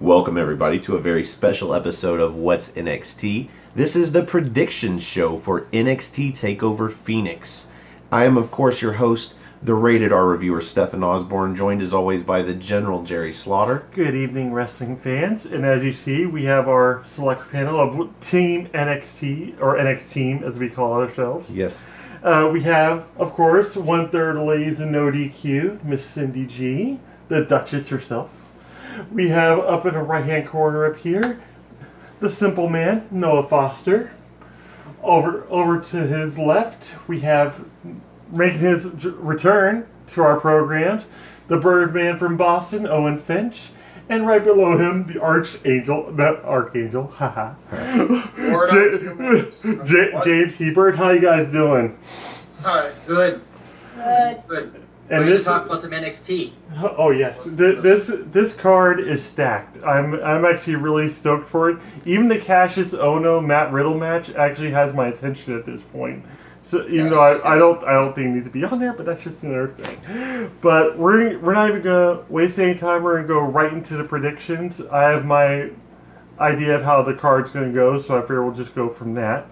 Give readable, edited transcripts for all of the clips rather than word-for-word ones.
Welcome everybody to a very special episode of What's NXT. This is the prediction show for NXT TakeOver Phoenix. I am of course your host, the Rated R reviewer Stephen Osborne, joined as always by the General Jerry Slaughter. Good evening, wrestling fans. And as you see, we have our select panel of Team NXT, or NXTeam as we call ourselves. Yes. We have, of course, 1/3 ladies in NoDQ, Miss Cindy G, the Duchess herself. We have up in the right-hand corner up here, the simple man, Noah Foster. Over to his left, we have, making his return to our programs, the Birdman from Boston, Owen Finch. And right below him, the Archangel, haha. James Hebert. How you guys doing? Hi. Good. Good. And We're going to talk about some NXT. Oh yes, this card is stacked. I'm actually really stoked for it. Even the Cassius Ohno Matt Riddle match actually has my attention at this point. So even though I don't think it needs to be on there, but that's just another thing. But we're not even gonna waste any time. We're gonna go right into the predictions. I have my idea of how the card's gonna go, so I figure we'll just go from that.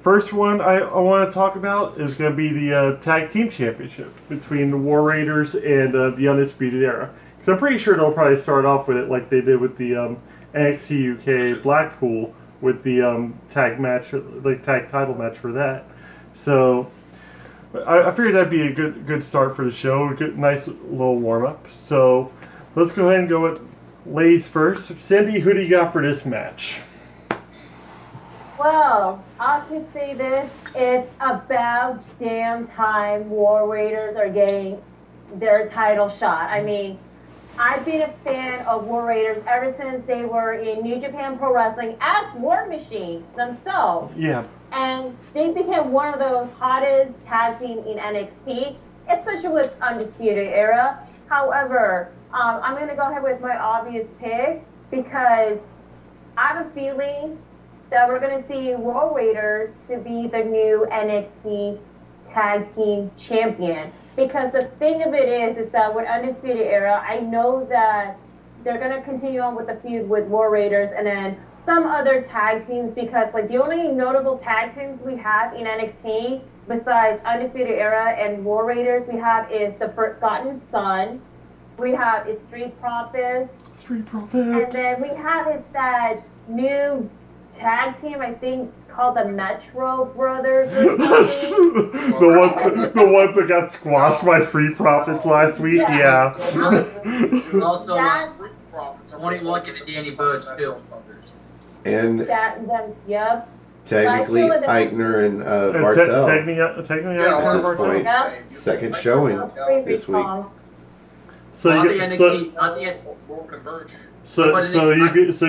First one I want to talk about is going to be the Tag Team Championship between the War Raiders and the Undisputed Era. Because I'm pretty sure they'll probably start off with it like they did with the NXT UK Blackpool with the tag match, like tag title match for that. So I figured that'd be a good start for the show, a good, nice little warm up. So let's go ahead and go with ladies first. Cindy, who do you got for this match? Well, I can say this, it's about damn time War Raiders are getting their title shot. I mean, I've been a fan of War Raiders ever since they were in New Japan Pro Wrestling as War Machines themselves. Yeah. And they became one of those hottest tag team in NXT, especially with Undisputed Era. However, I'm going to go ahead with my obvious pick because I have a feeling that we're going to see War Raiders to be the new NXT Tag Team Champion. Because the thing of it is that with Undisputed Era, I know that they're going to continue on with the feud with War Raiders and then some other tag teams because like the only notable tag teams we have in NXT besides Undisputed Era and War Raiders we have is the Forgotten Son, we have is Street Profits, and then we have that new tag team, I think, called the Metro Brothers or something. the ones that got squashed by Street Profits last week, yeah. Also, Tony Lockett and Danny Burch, too. And Yep. technically Eichner and Bartel Technically, at this Bartel. point. Yep. Second showing this week. So you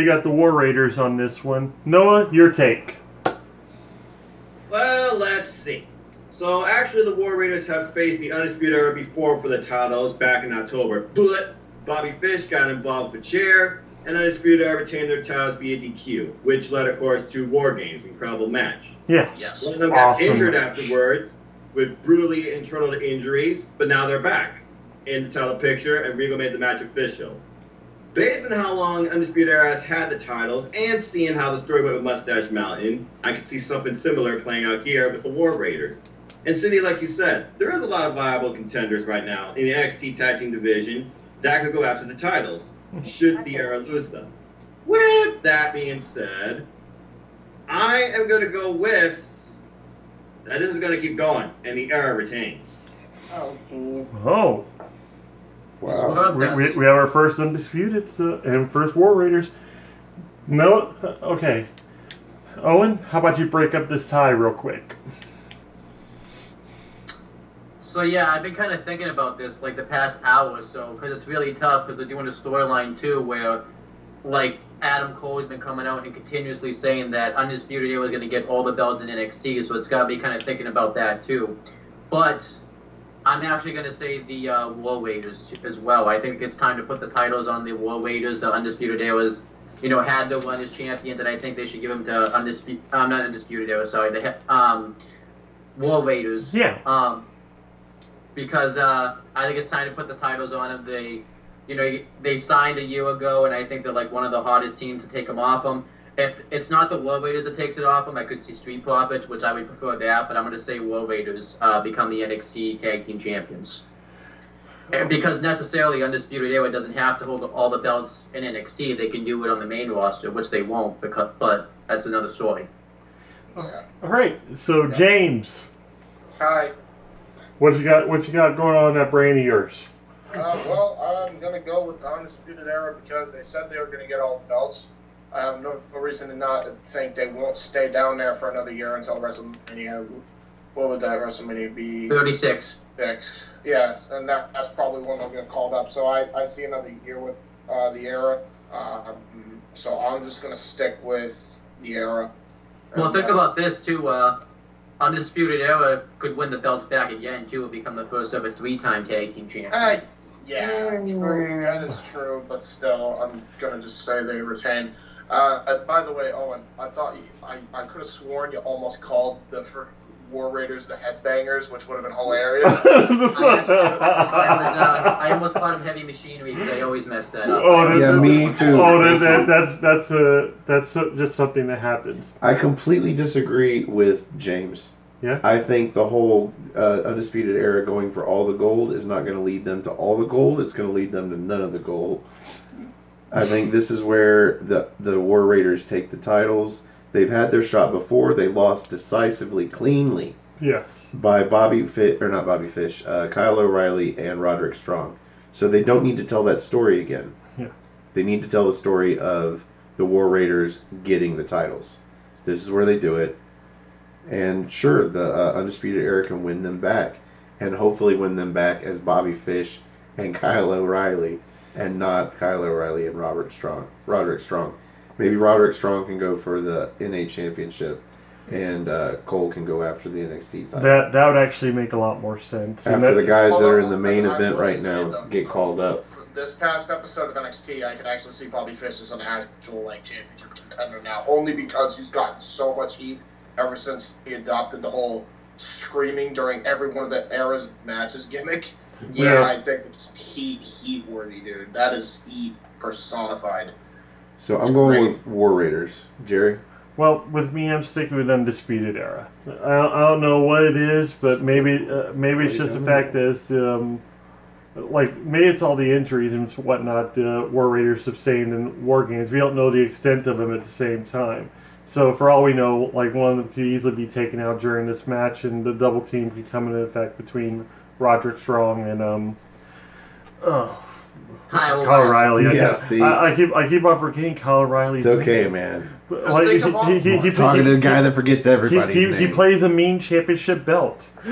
got the War Raiders on this one. Noah, your take. Well, let's see. So actually, the War Raiders have faced the Undisputed Era before for the titles back in October. But Bobby Fish got involved with Chair, and Undisputed Era retained their titles via DQ, which led, of course, to War Games, incredible match. Yeah. Yes. One of them got injured afterwards with brutally internal injuries, but now they're back in the title picture, and Regal made the match official. Based on how long Undisputed Era has had the titles and seeing how the story went with Mustache Mountain, I could see something similar playing out here with the War Raiders. And Cindy, like you said, there is a lot of viable contenders right now in the NXT Tag Team division that could go after the titles, should the Era lose them. With that being said, I am going to go with, this is going to keep going, and the Era retains. Oh, geez. Oh. Wow. We have our first Undisputed and first War Raiders. No, okay. Owen, how about you break up this tie real quick? So yeah, I've been kind of thinking about this like the past hour or so because it's really tough because they're doing a storyline too where like Adam Cole has been coming out and continuously saying that Undisputed Era is going to get all the belts in NXT, so it's got to be kind of thinking about that too. But I'm actually going to say the War Raiders as well. I think it's time to put the titles on the War Raiders. The Undisputed Eras, had the run as champions, and I think they should give them to not Undisputed Era, sorry, the War Raiders. Yeah. Because I think it's time to put the titles on them. you know, they signed a year ago, and I think they're like one of the hottest teams to take them off them. If it's not the War Raiders that takes it off them, I could see Street Profits, which I would prefer that, but I'm going to say War Raiders become the NXT Tag Team Champions. And because necessarily Undisputed Era doesn't have to hold all the belts in NXT, they can do it on the main roster, which they won't, but that's another story. All right, so James. Hi. What you got going on in that brain of yours? Well, I'm going to go with the Undisputed Era because they said they were going to get all the belts. I have no reason to not think they won't stay down there for another year until WrestleMania. What would that WrestleMania be? 36. Yeah, and that's probably when they'll get called up. So I see another year with the Era. So I'm just going to stick with the Era. Well, think about this, too. Undisputed Era could win the belts back again, too, and become the first ever 3-time tag team champion. Yeah, true. That is true, but still, I'm going to just say they retain. By the way, Owen, I thought I could have sworn you almost called the War Raiders the Headbangers, which would have been hilarious. I almost thought of Heavy Machinery because I always mess that up. Me too. That's just something that happens. I completely disagree with James. Yeah. I think the whole Undisputed Era going for all the gold is not going to lead them to all the gold. It's going to lead them to none of the gold. I think this is where the War Raiders take the titles. They've had their shot before. They lost decisively, cleanly. Yes. By Kyle O'Reilly and Roderick Strong. So they don't need to tell that story again. Yeah. They need to tell the story of the War Raiders getting the titles. This is where they do it. And sure, the Undisputed Era can win them back. And hopefully win them back as Bobby Fish and Kyle O'Reilly. And not Kyle O'Reilly and Roderick Strong. Maybe Roderick Strong can go for the NA Championship, and Cole can go after the NXT title. That would actually make a lot more sense. After the guys that are in the main event right now get called up. This past episode of NXT, I could actually see Bobby Fish as an actual championship contender now, only because he's gotten so much heat ever since he adopted the whole screaming during every one of the Era's matches gimmick. Yeah. I think it's heat worthy, dude. That is heat personified. So I'm going with War Raiders. Jerry? Well, with me, I'm sticking with Undisputed Era. I don't know what it is, but maybe it's just the fact that maybe it's all the injuries and whatnot War Raiders sustained in War Games. We don't know the extent of them at the same time. So for all we know, one of them could easily be taken out during this match, and the double team could come into effect between Roderick Strong and Kyle O'Reilly. I keep on forgetting Kyle O'Reilly. It's okay, man. He talking to the guy that forgets everybody's name. He plays a mean championship belt. So.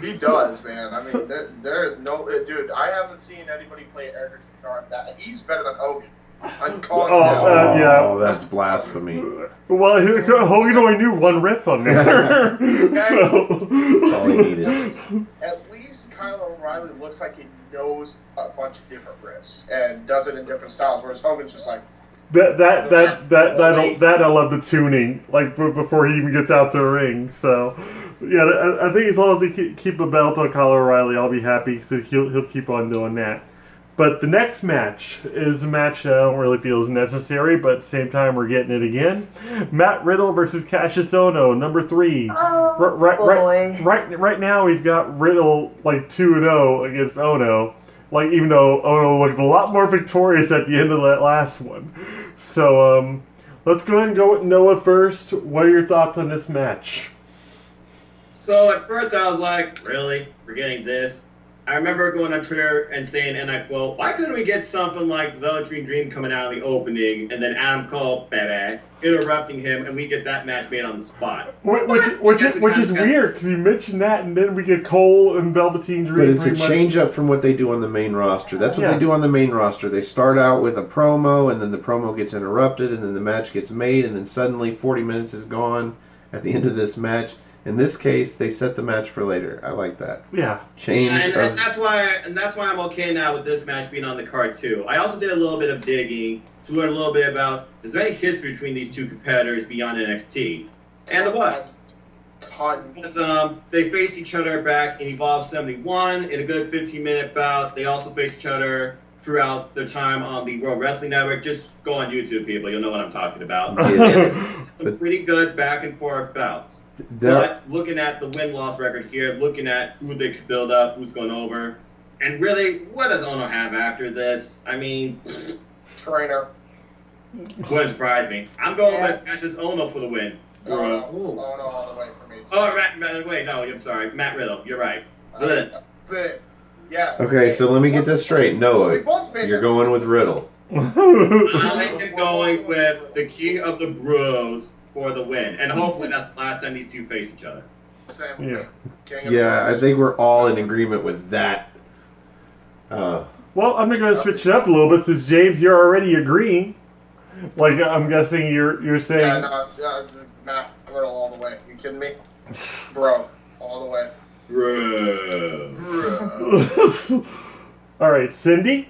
He does, man. I mean, there is no dude. I haven't seen anybody play Eric that. He's better than Hogan. I'm calling Oh, that's blasphemy. Well, Hogan only knew one riff on there. So that's all he needed. At least Kyle O'Reilly looks like he knows a bunch of different riffs and does it in different styles, whereas Hogan's just like that I love the tuning, before he even gets out to the ring. So yeah, I think as long as they keep a belt on Kyle O'Reilly, I'll be happy. So he'll keep on doing that. But the next match is a match I don't really feel is necessary, but at the same time we're getting it again. Matt Riddle versus Cassius Ohno, number 3. Oh, boy. Right now we've got Riddle 2-0 against Ohno. Even though Ohno looked a lot more victorious at the end of that last one. So let's go ahead and go with Noah first. What are your thoughts on this match? So at first I was like, really? We're getting this? I remember going on Twitter and saying, and I quote, why couldn't we get something like the Velveteen Dream coming out of the opening and then Adam Cole, baby, interrupting him, and we get that match made on the spot? Which is weird, because you mentioned that, and then we get Cole and Velveteen Dream. But it's a change up from what they do on the main roster. That's what they do on the main roster. They start out with a promo, and then the promo gets interrupted, and then the match gets made, and then suddenly 40 minutes is gone at the end of this match. In this case, they set the match for later. I like that. Yeah. And that's why I'm okay now with this match being on the card too. I also did a little bit of digging to learn a little bit about is there any history between these two competitors beyond NXT, and there was. ton. Because, they faced each other back in Evolve 71 in a good 15-minute bout. They also faced each other throughout their time on the World Wrestling Network. Just go on YouTube, people. You'll know what I'm talking about. Yeah. Some pretty good back-and-forth bouts. But looking at the win-loss record here, looking at who they could build up, who's going over, and really, what does Ono have after this? I mean, Trainer. wouldn't surprise me. I'm going with Cassius Ono for the win. Oh no, all the way for me. Too. Oh, wait, no, I'm sorry. Matt Riddle, you're right. But, yeah. Okay, so let me get this straight. Noah, you're going with Riddle. I am going with the King of the Bros for the win. And hopefully that's the last time these two face each other. Yeah, I think we're all in agreement with that. Well, I'm going to switch it up a little bit since, James, you're already agreeing. Like, I'm guessing you're saying... Yeah, no, Matt Riddle all the way. You kidding me? Bro, all the way. Bro. All right, Cindy?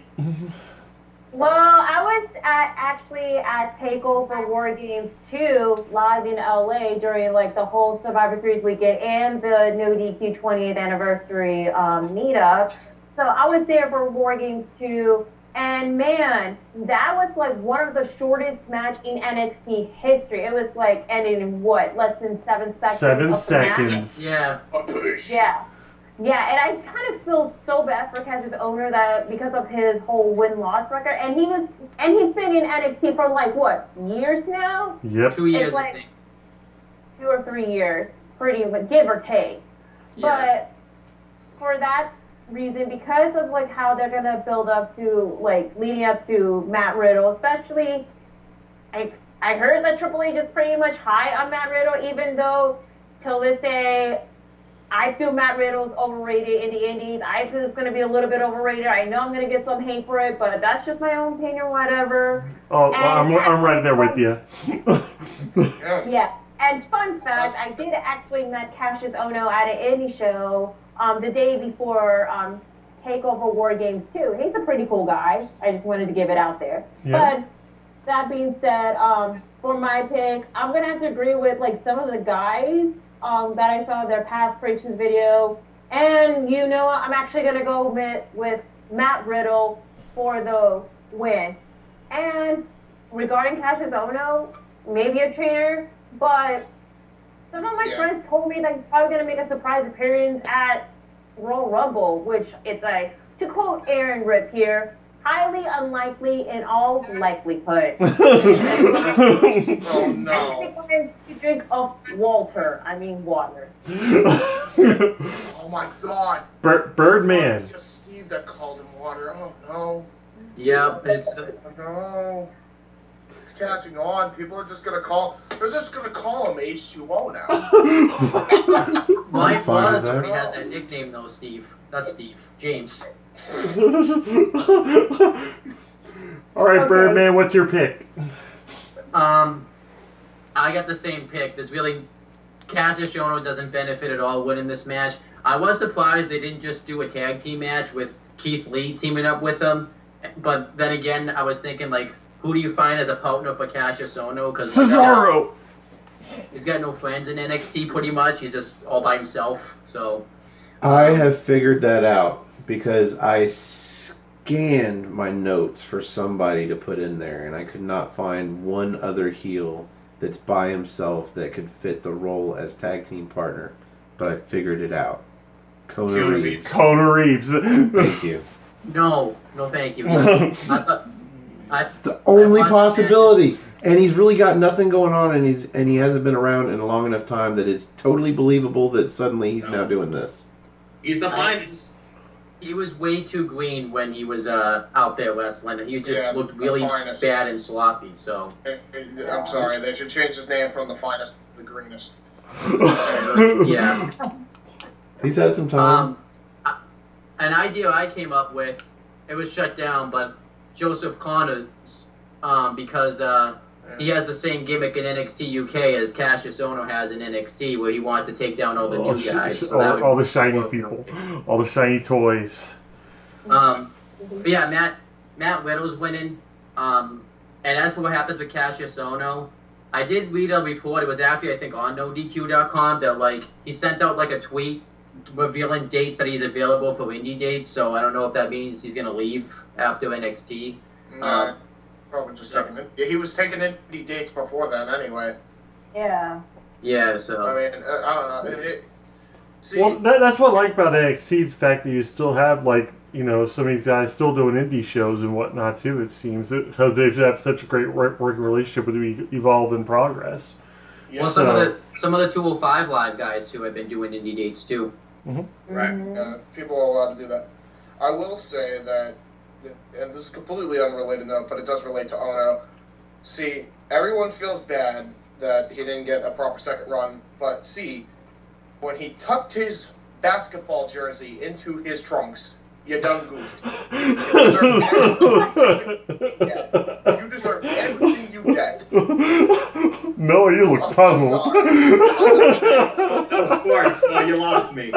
Well, I was actually at TakeOver War Games 2 live in LA during like the whole Survivor Series weekend and the NoDQ 20th anniversary meetup. So I was there for War Games 2, and man, that was like one of the shortest match in NXT history. It was like ending in what, less than 7 seconds? 7 seconds. Yeah. Yeah. Yeah, and I kind of feel so bad for Cassius Ohno that because of his whole win-loss record, and he's been in NXT for like what, years now? Yep. 2 years, It's like I think. 2 or 3 years, pretty much, give or take. Yeah. But for that reason, because of like how they're gonna build up to like leading up to Matt Riddle, especially, I heard that Triple H is pretty much high on Matt Riddle, even though till this day. I feel Matt Riddle's overrated in the Indies. I feel it's going to be a little bit overrated. I know I'm going to get some hate for it, but that's just my own opinion, whatever. Oh, I'm right there with you. Yeah. And fun fact, I did actually met Cassius Ohno at an indie show the day before TakeOver War Games 2. He's a pretty cool guy. I just wanted to give it out there. Yeah. But that being said, for my pick, I'm going to have to agree with like some of the guys that I saw their past predictions video, and you know what? I'm actually gonna go with Matt Riddle for the win. And regarding Cassius Ohno, maybe a trainer, but some of my friends told me that he's probably gonna make a surprise appearance at Royal Rumble, which is like, to quote Aaron Rip here, highly unlikely in all likelihood. Oh no. You drink of water. water. Oh my god. Birdman. It's just Steve that called him water. Oh no. Yep, it's... Oh no. It's catching on. People are just gonna call. They're just gonna call him H2O now. My fine with father that. has that nickname though, Steve. Not Steve. James. All right, Okay. Birdman, what's your pick? I got the same pick. There's really... Cassius Ohno doesn't benefit at all winning this match. I was surprised they didn't just do a tag team match with Keith Lee teaming up with him. But then again, I was thinking, like, who do you find as a partner for Cassius Ohno? Cause Cesaro. He's got no friends in NXT pretty much. He's just all by himself. So I have figured that out because I scanned my notes for somebody to put in there, and I could not find one other heel that's by himself that could fit the role as tag team partner. But I figured it out. Kona Reeves. Kona Reeves. Thank you. no, thank you. I thought, That's the only possibility. And he's really got nothing going on, and he hasn't been around in a long enough time that it's totally believable that suddenly he's now doing this. He's the finest. He was way too green when he was out there wrestling. He just looked really finest. bad and sloppy. So I'm sorry. They should change his name from the finest to the greenest. yeah. He's had some time. An idea I came up with, it was shut down, but Joseph Connors, because he has the same gimmick in NXT UK as Cassius Ohno has in NXT, where he wants to take down all the new guys. So all the shiny people. All the shiny toys. But yeah, Matt Riddle's winning. And as for what happens with Cassius Ohno, I did read a report. It was actually, I think, on NoDQ.com that, like, he sent out, like, a tweet revealing dates that he's available for indie dates. So I don't know if that means he's going to leave after NXT. Probably just taking it. Yeah, he was taking indie dates before then anyway. Yeah. Yeah, so. I mean, I don't know. See, Well, that's what I like about NXT is the fact that you still have, like, you know, some of these guys still doing indie shows and whatnot too, it seems, because they have such a great working relationship with Evolve in Progress. yeah, Well, some of the 205 Live guys, too, have been doing indie dates, too. Mm-hmm. Right. people are allowed to do that. I will say that, and this is completely unrelated now, but it does relate to Ono. See, everyone feels bad that he didn't get a proper second run, but see, when he tucked his basketball jersey into his trunks, you done goofed. You deserve everything you get. No, you look puzzled. No sports, so you lost me.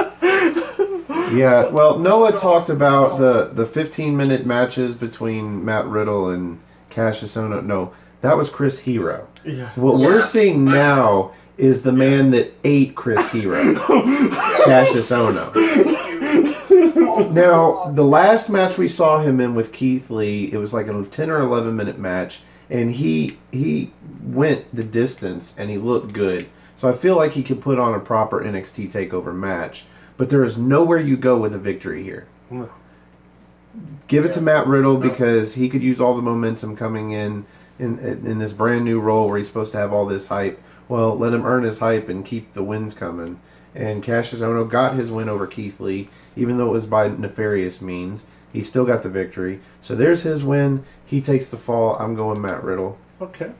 Yeah, well, Noah talked about the 15-minute matches between Matt Riddle and Cassius Ohno. No, that was Chris Hero. Yeah. What we're seeing now is the man that ate Chris Hero, Cassius Ohno. Now, the last match we saw him in with Keith Lee, it was like a 10 or 11-minute match, and he went the distance, and he looked good. So I feel like he could put on a proper NXT TakeOver match. But there is nowhere you go with a victory here. No. Give it to Matt Riddle because he could use all the momentum coming in this brand new role where he's supposed to have all this hype. Well, let him earn his hype and keep the wins coming. And Cassius Ohno got his win over Keith Lee, even though it was by nefarious means. He still got the victory. So there's his win. He takes the fall. I'm going Matt Riddle. Okay.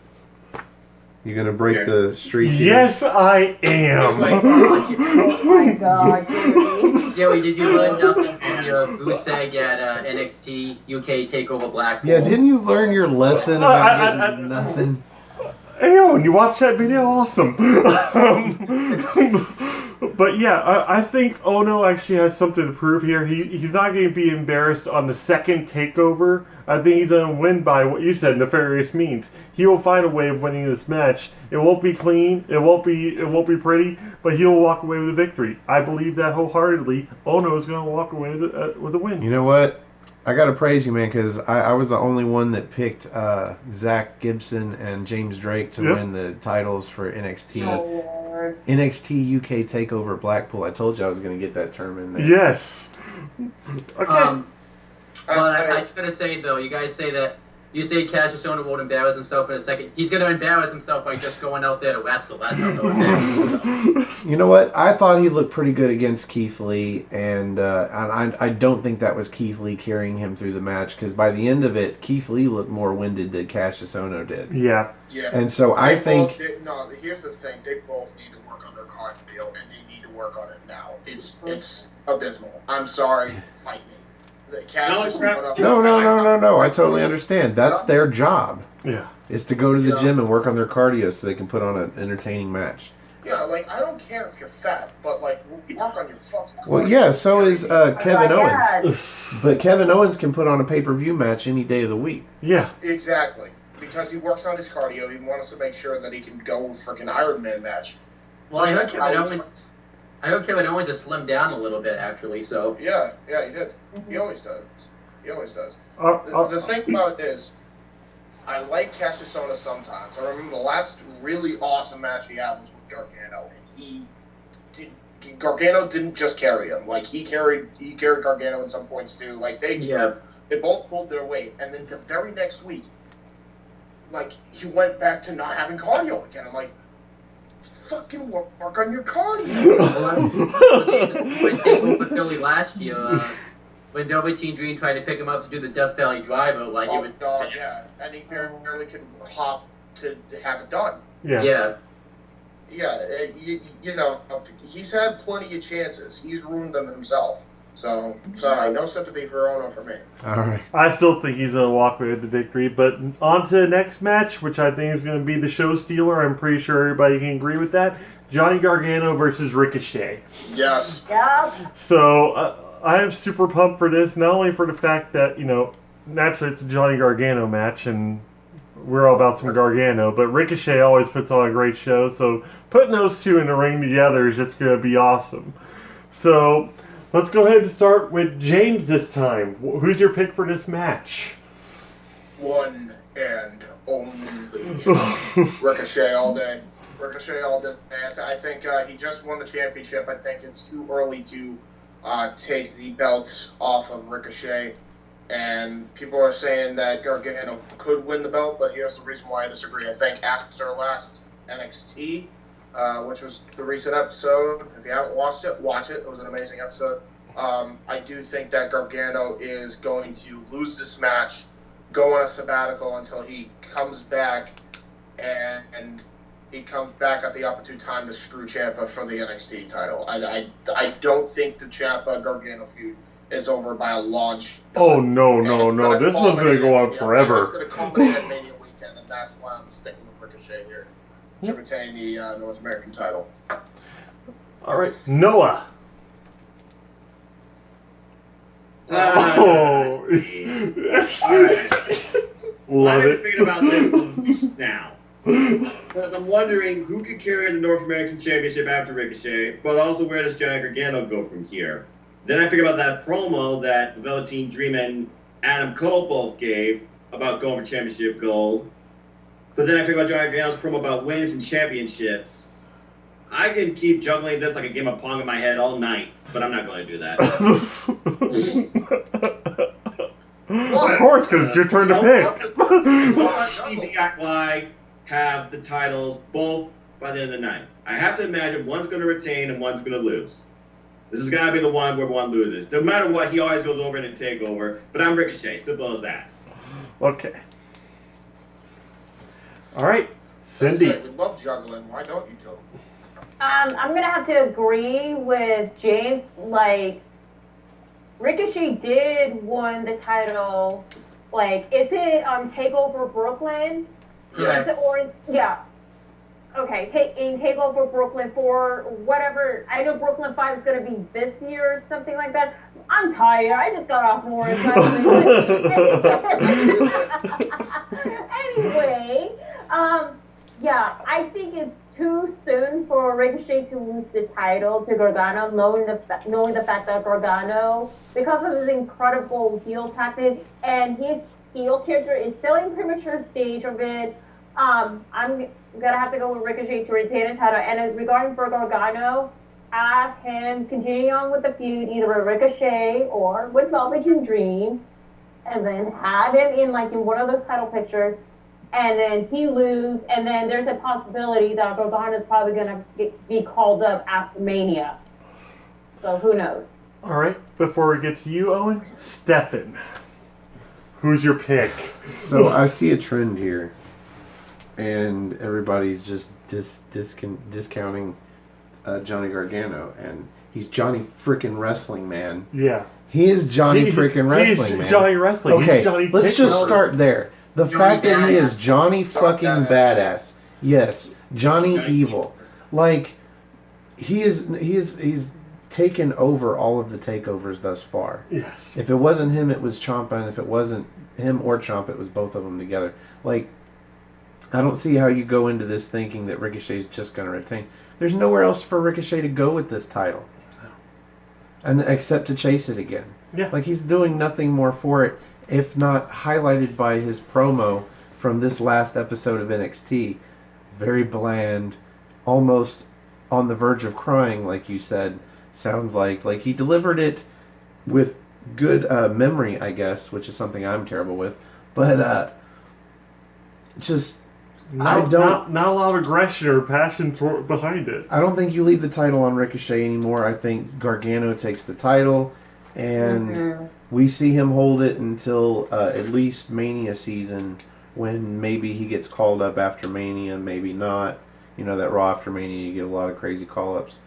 You gonna break the streak here? Yes, I am. Oh my god, Joey. Joey, did you learn nothing from your goose egg at NXT UK TakeOver Blackpool? Yeah, didn't you learn your lesson about getting nothing? Hey, when you watch that video, awesome. But yeah, I think Ono actually has something to prove here. He's not going to be embarrassed on the second takeover. I think he's going to win by what you said, nefarious means. He will find a way of winning this match. It won't be clean. It won't be pretty. But he'll walk away with a victory. I believe that wholeheartedly. Ono is going to walk away with a win. You know what? I gotta praise you, man, because I was the only one that picked Zach Gibson and James Drake to win the titles for NXT. Oh, Lord. NXT UK TakeOver Blackpool. I told you I was gonna get that term in there. Yes. Okay. But I gotta say though, you guys say that you say Cassius Ohno won't embarrass himself in a second. He's gonna embarrass himself by just going out there to wrestle. That's not no embarrassment. You know what? I thought he looked pretty good against Keith Lee, and I don't think that was Keith Lee carrying him through the match, because by the end of it, Keith Lee looked more winded than Cassius Ohno did. Yeah. Yeah. And so I think... here's the thing. They both need to work on their cardio, and they need to work on it now. It's abysmal. I'm sorry. Fight me. No. I totally understand. That's their job. Yeah. Is to go to the gym and work on their cardio so they can put on an entertaining match. Yeah, like, I don't care if you're fat, but, like, work on your fucking cardio. Well, yeah, so is Kevin Owens. God. But Kevin Owens can put on a pay-per-view match any day of the week. Yeah. Exactly. Because he works on his cardio, he wants to make sure that he can go freaking Iron Man match. Well, I heard Kevin Owens just slimmed down a little bit, actually, so... Yeah, he did. He always does. The thing about it is, I like Cassius Ohno sometimes. I remember the last really awesome match he had was with Gargano, and Gargano didn't just carry him. Like, he carried Gargano in some points, too. Like, they both pulled their weight, and then the very next week, like, he went back to not having cardio again. I'm like, fucking work on your cardio. When they moved with Philly last year, when Velveteen Dream tried to pick him up to do the Death Valley Driver, like it was... yeah, and he barely could hop to have it done. Yeah. Yeah, you know, he's had plenty of chances. He's ruined them himself. So, sorry, no sympathy for Ono for me. All right. I still think he's going to walk away with the victory, but on to the next match, which I think is going to be the show stealer. I'm pretty sure everybody can agree with that. Johnny Gargano versus Ricochet. Yes. Yeah. So, I am super pumped for this, not only for the fact that, you know, naturally it's a Johnny Gargano match, and we're all about some Gargano, but Ricochet always puts on a great show, so putting those two in the ring together is just going to be awesome. So, let's go ahead and start with James this time. Who's your pick for this match? One and only Ricochet all day. Ricochet all day. I think he just won the championship. I think it's too early to take the belt off of Ricochet. And people are saying that Gargano could win the belt, but here's the reason why I disagree. I think after last NXT, which was the recent episode, if you haven't watched it, watch it. It was an amazing episode. I do think that Gargano is going to lose this match, go on a sabbatical until he comes back, and he comes back at the opportune time to screw Ciampa for the NXT title. I don't think the Ciampa-Gargano feud is over by a launch. Oh, no. This one's going to go on forever. It's going to culminate at Mania weekend, and that's why I'm sticking with Ricochet here to retain the North American title. All right, Noah. All right. Love I've been it. thinking about this for weeks now. Because I'm wondering who could carry the North American Championship after Ricochet, but also where does Johnny Gargano go from here? Then I figure about that promo that the Velveteen Dream and Adam Cole both gave about going for championship gold. But then I figure about Johnny Gargano's promo about wins and championships. I can keep juggling this like a game of Pong in my head all night, but I'm not going to do that. Of course, because it's your turn to pick. TBI have the titles both by the end of the night. I have to imagine one's going to retain and one's going to lose. This is got to be the one where one loses. No matter what, he always goes over in a takeover. But I'm Ricochet. Simple as that. Okay. All right, Cindy. We love juggling. Why don't you juggle? I'm going to have to agree with James. Like, Ricochet did win the title. Like, is it TakeOver Brooklyn? Yeah. Is it, or, yeah. Okay, in TakeOver Brooklyn for whatever. I know Brooklyn 5 is going to be this year or something like that. I'm tired. I just got off more. Anyway, yeah, I think it's too soon for Ricochet to lose the title to Gargano, knowing the fact that Gargano, because of his incredible heel tactic and his heel character, is still in premature stage of it. I'm gonna have to go with Ricochet to retain the title. And regarding for Gargano, have him continue on with the feud either with Ricochet or with Velveteen Dream, and then have him in one of those title pictures, and then he lose, and then there's a possibility that Gargano is probably gonna be called up after Mania. So who knows? All right, before we get to you, Owen, Stefan, who's your pick? So I see a trend here, and everybody's just discounting Johnny Gargano, and he's Johnny frickin' Wrestling, man. Yeah. He is Johnny frickin' Wrestling, man. He's Johnny Wrestling. Okay, he's Johnny let's just start there. The fact that he is Johnny fucking badass. Yes, Johnny Evil. Like, he's taken over all of the takeovers thus far. Yes. If it wasn't him, it was Ciampa, and if it wasn't him or Ciampa, it was both of them together. Like, I don't see how you go into this thinking that Ricochet's just going to retain. There's nowhere else for Ricochet to go with this title, and except to chase it again. Yeah. Like, he's doing nothing more for it, if not highlighted by his promo from this last episode of NXT. Very bland, almost on the verge of crying, like you said. Sounds like he delivered it with good memory, I guess, which is something I'm terrible with. But just not a lot of aggression or passion behind it. I don't think you leave the title on Ricochet anymore. I think Gargano takes the title, and we see him hold it until at least Mania season, when maybe he gets called up after Mania, maybe not. You know, that Raw after Mania, you get a lot of crazy call-ups.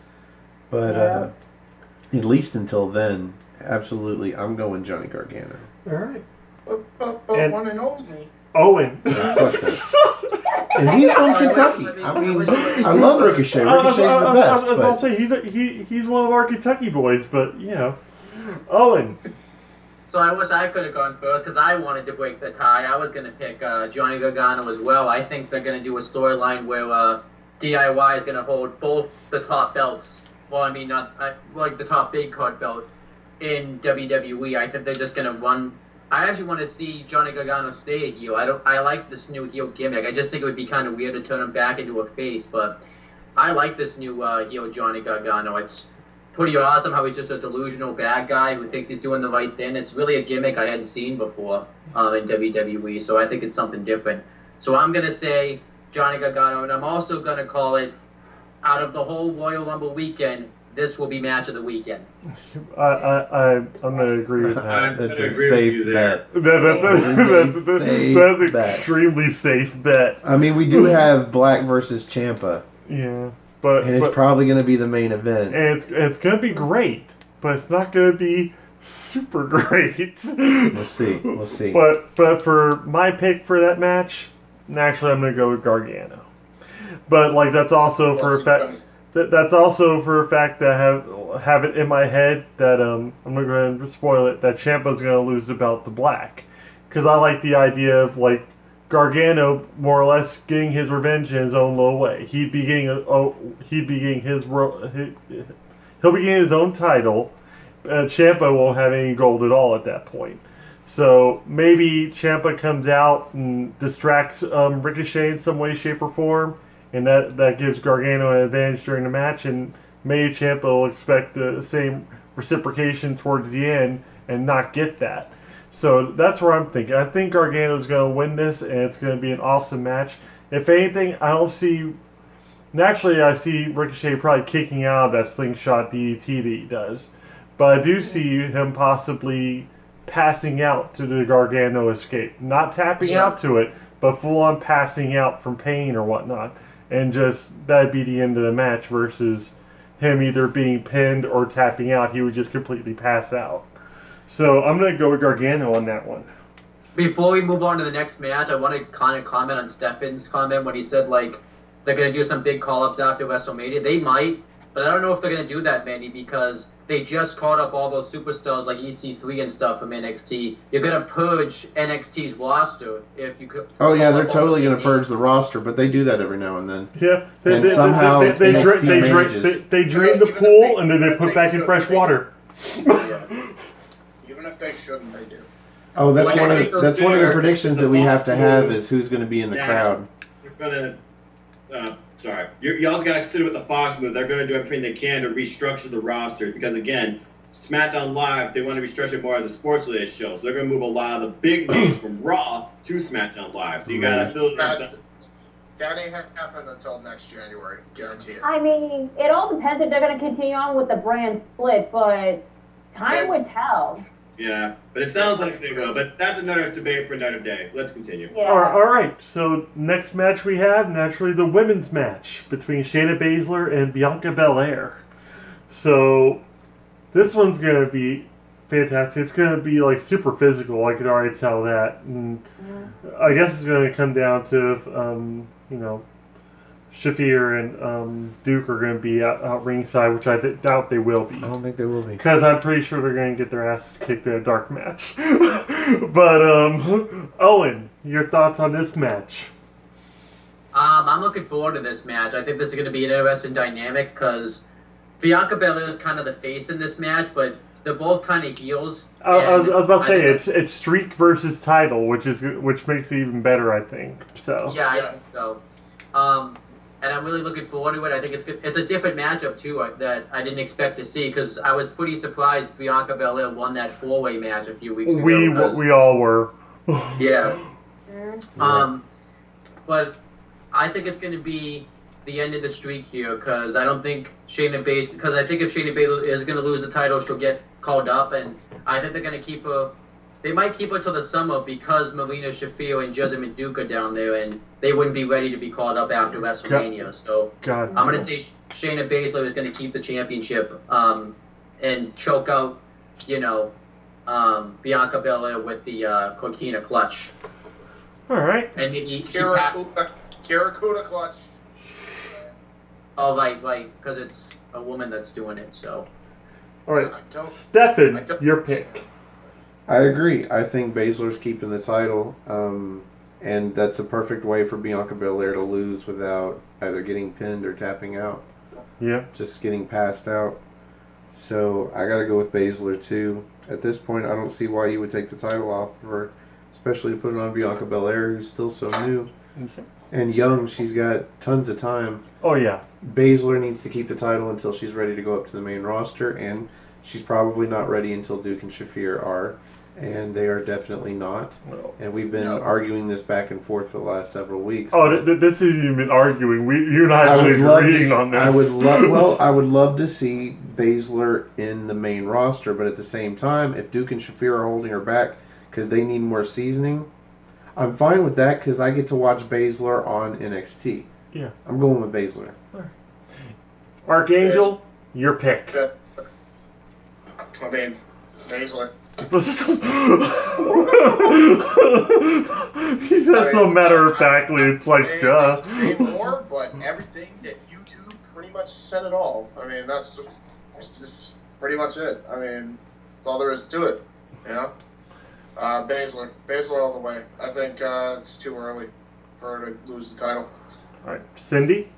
But at least until then, absolutely, I'm going Johnny Gargano. All right. But one and only. Owen. And he's from Kentucky. I mean, I love Ricochet. Ricochet's the best. I was about to say, he's one of our Kentucky boys, but, you know. Owen. So I wish I could have gone first because I wanted to break the tie. I was going to pick Johnny Gargano as well. I think they're going to do a storyline where DIY is going to hold both the top belts. Well, I mean, not like the top big card belt in WWE. I think they're just going to run. I actually want to see Johnny Gargano stay a heel. I like this new heel gimmick. I just think it would be kind of weird to turn him back into a face, but I like this new heel Johnny Gargano. It's pretty awesome how he's just a delusional bad guy who thinks he's doing the right thing. It's really a gimmick I hadn't seen before in WWE, so I think it's something different. So I'm going to say Johnny Gargano, and I'm also going to call it, out of the whole Royal Rumble weekend, this will be match of the weekend. I'm going to agree with that. That's I a agree with safe you bet. That's an extremely safe bet. I mean, we do have Black versus Ciampa, Yeah, but and it's probably going to be the main event. and it's going to be great, but it's not going to be super great. We'll see. We'll see. But for my pick for that match, naturally I'm going to go with Gargano. But like that's also for a fact. That's also for a fact that I have it in my head that I'm going to go ahead and spoil it, that Ciampa's going to lose the belt to Black. Because I like the idea of like Gargano more or less getting his revenge in his own little way. He'll be getting his own title. Ciampa won't have any gold at all at that point. So maybe Ciampa comes out and distracts Ricochet in some way, shape, or form. And that gives Gargano an advantage during the match, and maybe Ciampa will expect the same reciprocation towards the end and not get that. So that's where I'm thinking. I think Gargano's going to win this, and it's going to be an awesome match. If anything, I don't see... Naturally, I see Ricochet probably kicking out of that slingshot DDT that he does. But I do see him possibly passing out to the Gargano escape. Not tapping out to it, but full-on passing out from pain or whatnot. And just, that'd be the end of the match versus him either being pinned or tapping out. He would just completely pass out. So I'm going to go with Gargano on that one. Before we move on to the next match, I want to kind of comment on Stefan's comment when he said, like, they're going to do some big call-ups after WrestleMania. They might, but I don't know if they're going to do that many because they just called up all those superstars like EC3 and stuff from NXT. You're going to purge NXT's roster if you could. Oh yeah, they're totally going to purge the roster, but they do that every now and then. Yeah, they drain the pool and then they put back in fresh water. Even if they shouldn't, they do. Oh, that's one of the predictions that we have to have is who's going to be in the crowd. They're gonna, sorry, y'all's got to consider with the Fox move. They're going to do everything they can to restructure the roster because again, SmackDown Live they want to restructure it more as a sports-related show, so they're going to move a lot of the big names from Raw to SmackDown Live. So you got to build. That ain't happen until next January, guarantee it. I mean, it all depends if they're going to continue on with the brand split, but time would tell. Yeah, but it sounds like they will. But that's another debate for another day. Let's continue. Yeah. All right, so next match we have, naturally, the women's match between Shayna Baszler and Bianca Belair. So this one's going to be fantastic. It's going to be like super physical. I could already tell that. And I guess it's going to come down to, Shafir and Duke are going to be out ringside, which I doubt they will be. I don't think they will be. Because I'm pretty sure they're going to get their ass kicked in a dark match. But, Owen, your thoughts on this match? I'm looking forward to this match. I think this is going to be an interesting dynamic because Bianca Belair is kind of the face in this match, but they're both kind of heels. I was about to say it's streak versus title, which makes it even better, I think. So yeah, I think so. And I'm really looking forward to it. I think it's good. It's a different matchup too that I didn't expect to see because I was pretty surprised Bianca Belair won that 4-way match a few weeks ago. We all were. Yeah. But I think it's going to be the end of the streak here because I don't think Shayna Baszler. Because I think if Shayna Baszler is going to lose the title, she'll get called up, and I think they're going to keep her. They might keep her till the summer because Marina Shafir and Jessamine Duke are down there, and they wouldn't be ready to be called up after WrestleMania. So I'm going to say Shayna Baszler is going to keep the championship and choke out, Bianca Belair with the Coquina clutch. All right. And Karakuda clutch. Oh, right, because it's a woman that's doing it. So. All right, Stefan, your pick. I agree. I think Baszler's keeping the title, and that's a perfect way for Bianca Belair to lose without either getting pinned or tapping out. Yeah. Just getting passed out. So I got to go with Baszler too. At this point, I don't see why you would take the title off of her, especially to put it on Bianca Belair, who's still so new and young. She's got tons of time. Oh, yeah. Baszler needs to keep the title until she's ready to go up to the main roster, and she's probably not ready until Duke and Shafir are, and they are definitely not. No. And we've been arguing this back and forth for the last several weeks. Oh, this isn't even arguing. You and I I have would been love agreeing to, on this. I would love to see Baszler in the main roster, but at the same time, if Duke and Shafir are holding her back because they need more seasoning, I'm fine with that because I get to watch Baszler on NXT. Yeah. I'm going with Baszler. Archangel, your pick. I mean, Baszler. He says so matter-of-factly, it's like, duh. Say more, but everything that you two pretty much said it all. I mean, that's just pretty much it. I mean, that's all there is to it, you know? Baszler all the way. I think it's too early for her to lose the title. All right, Cindy?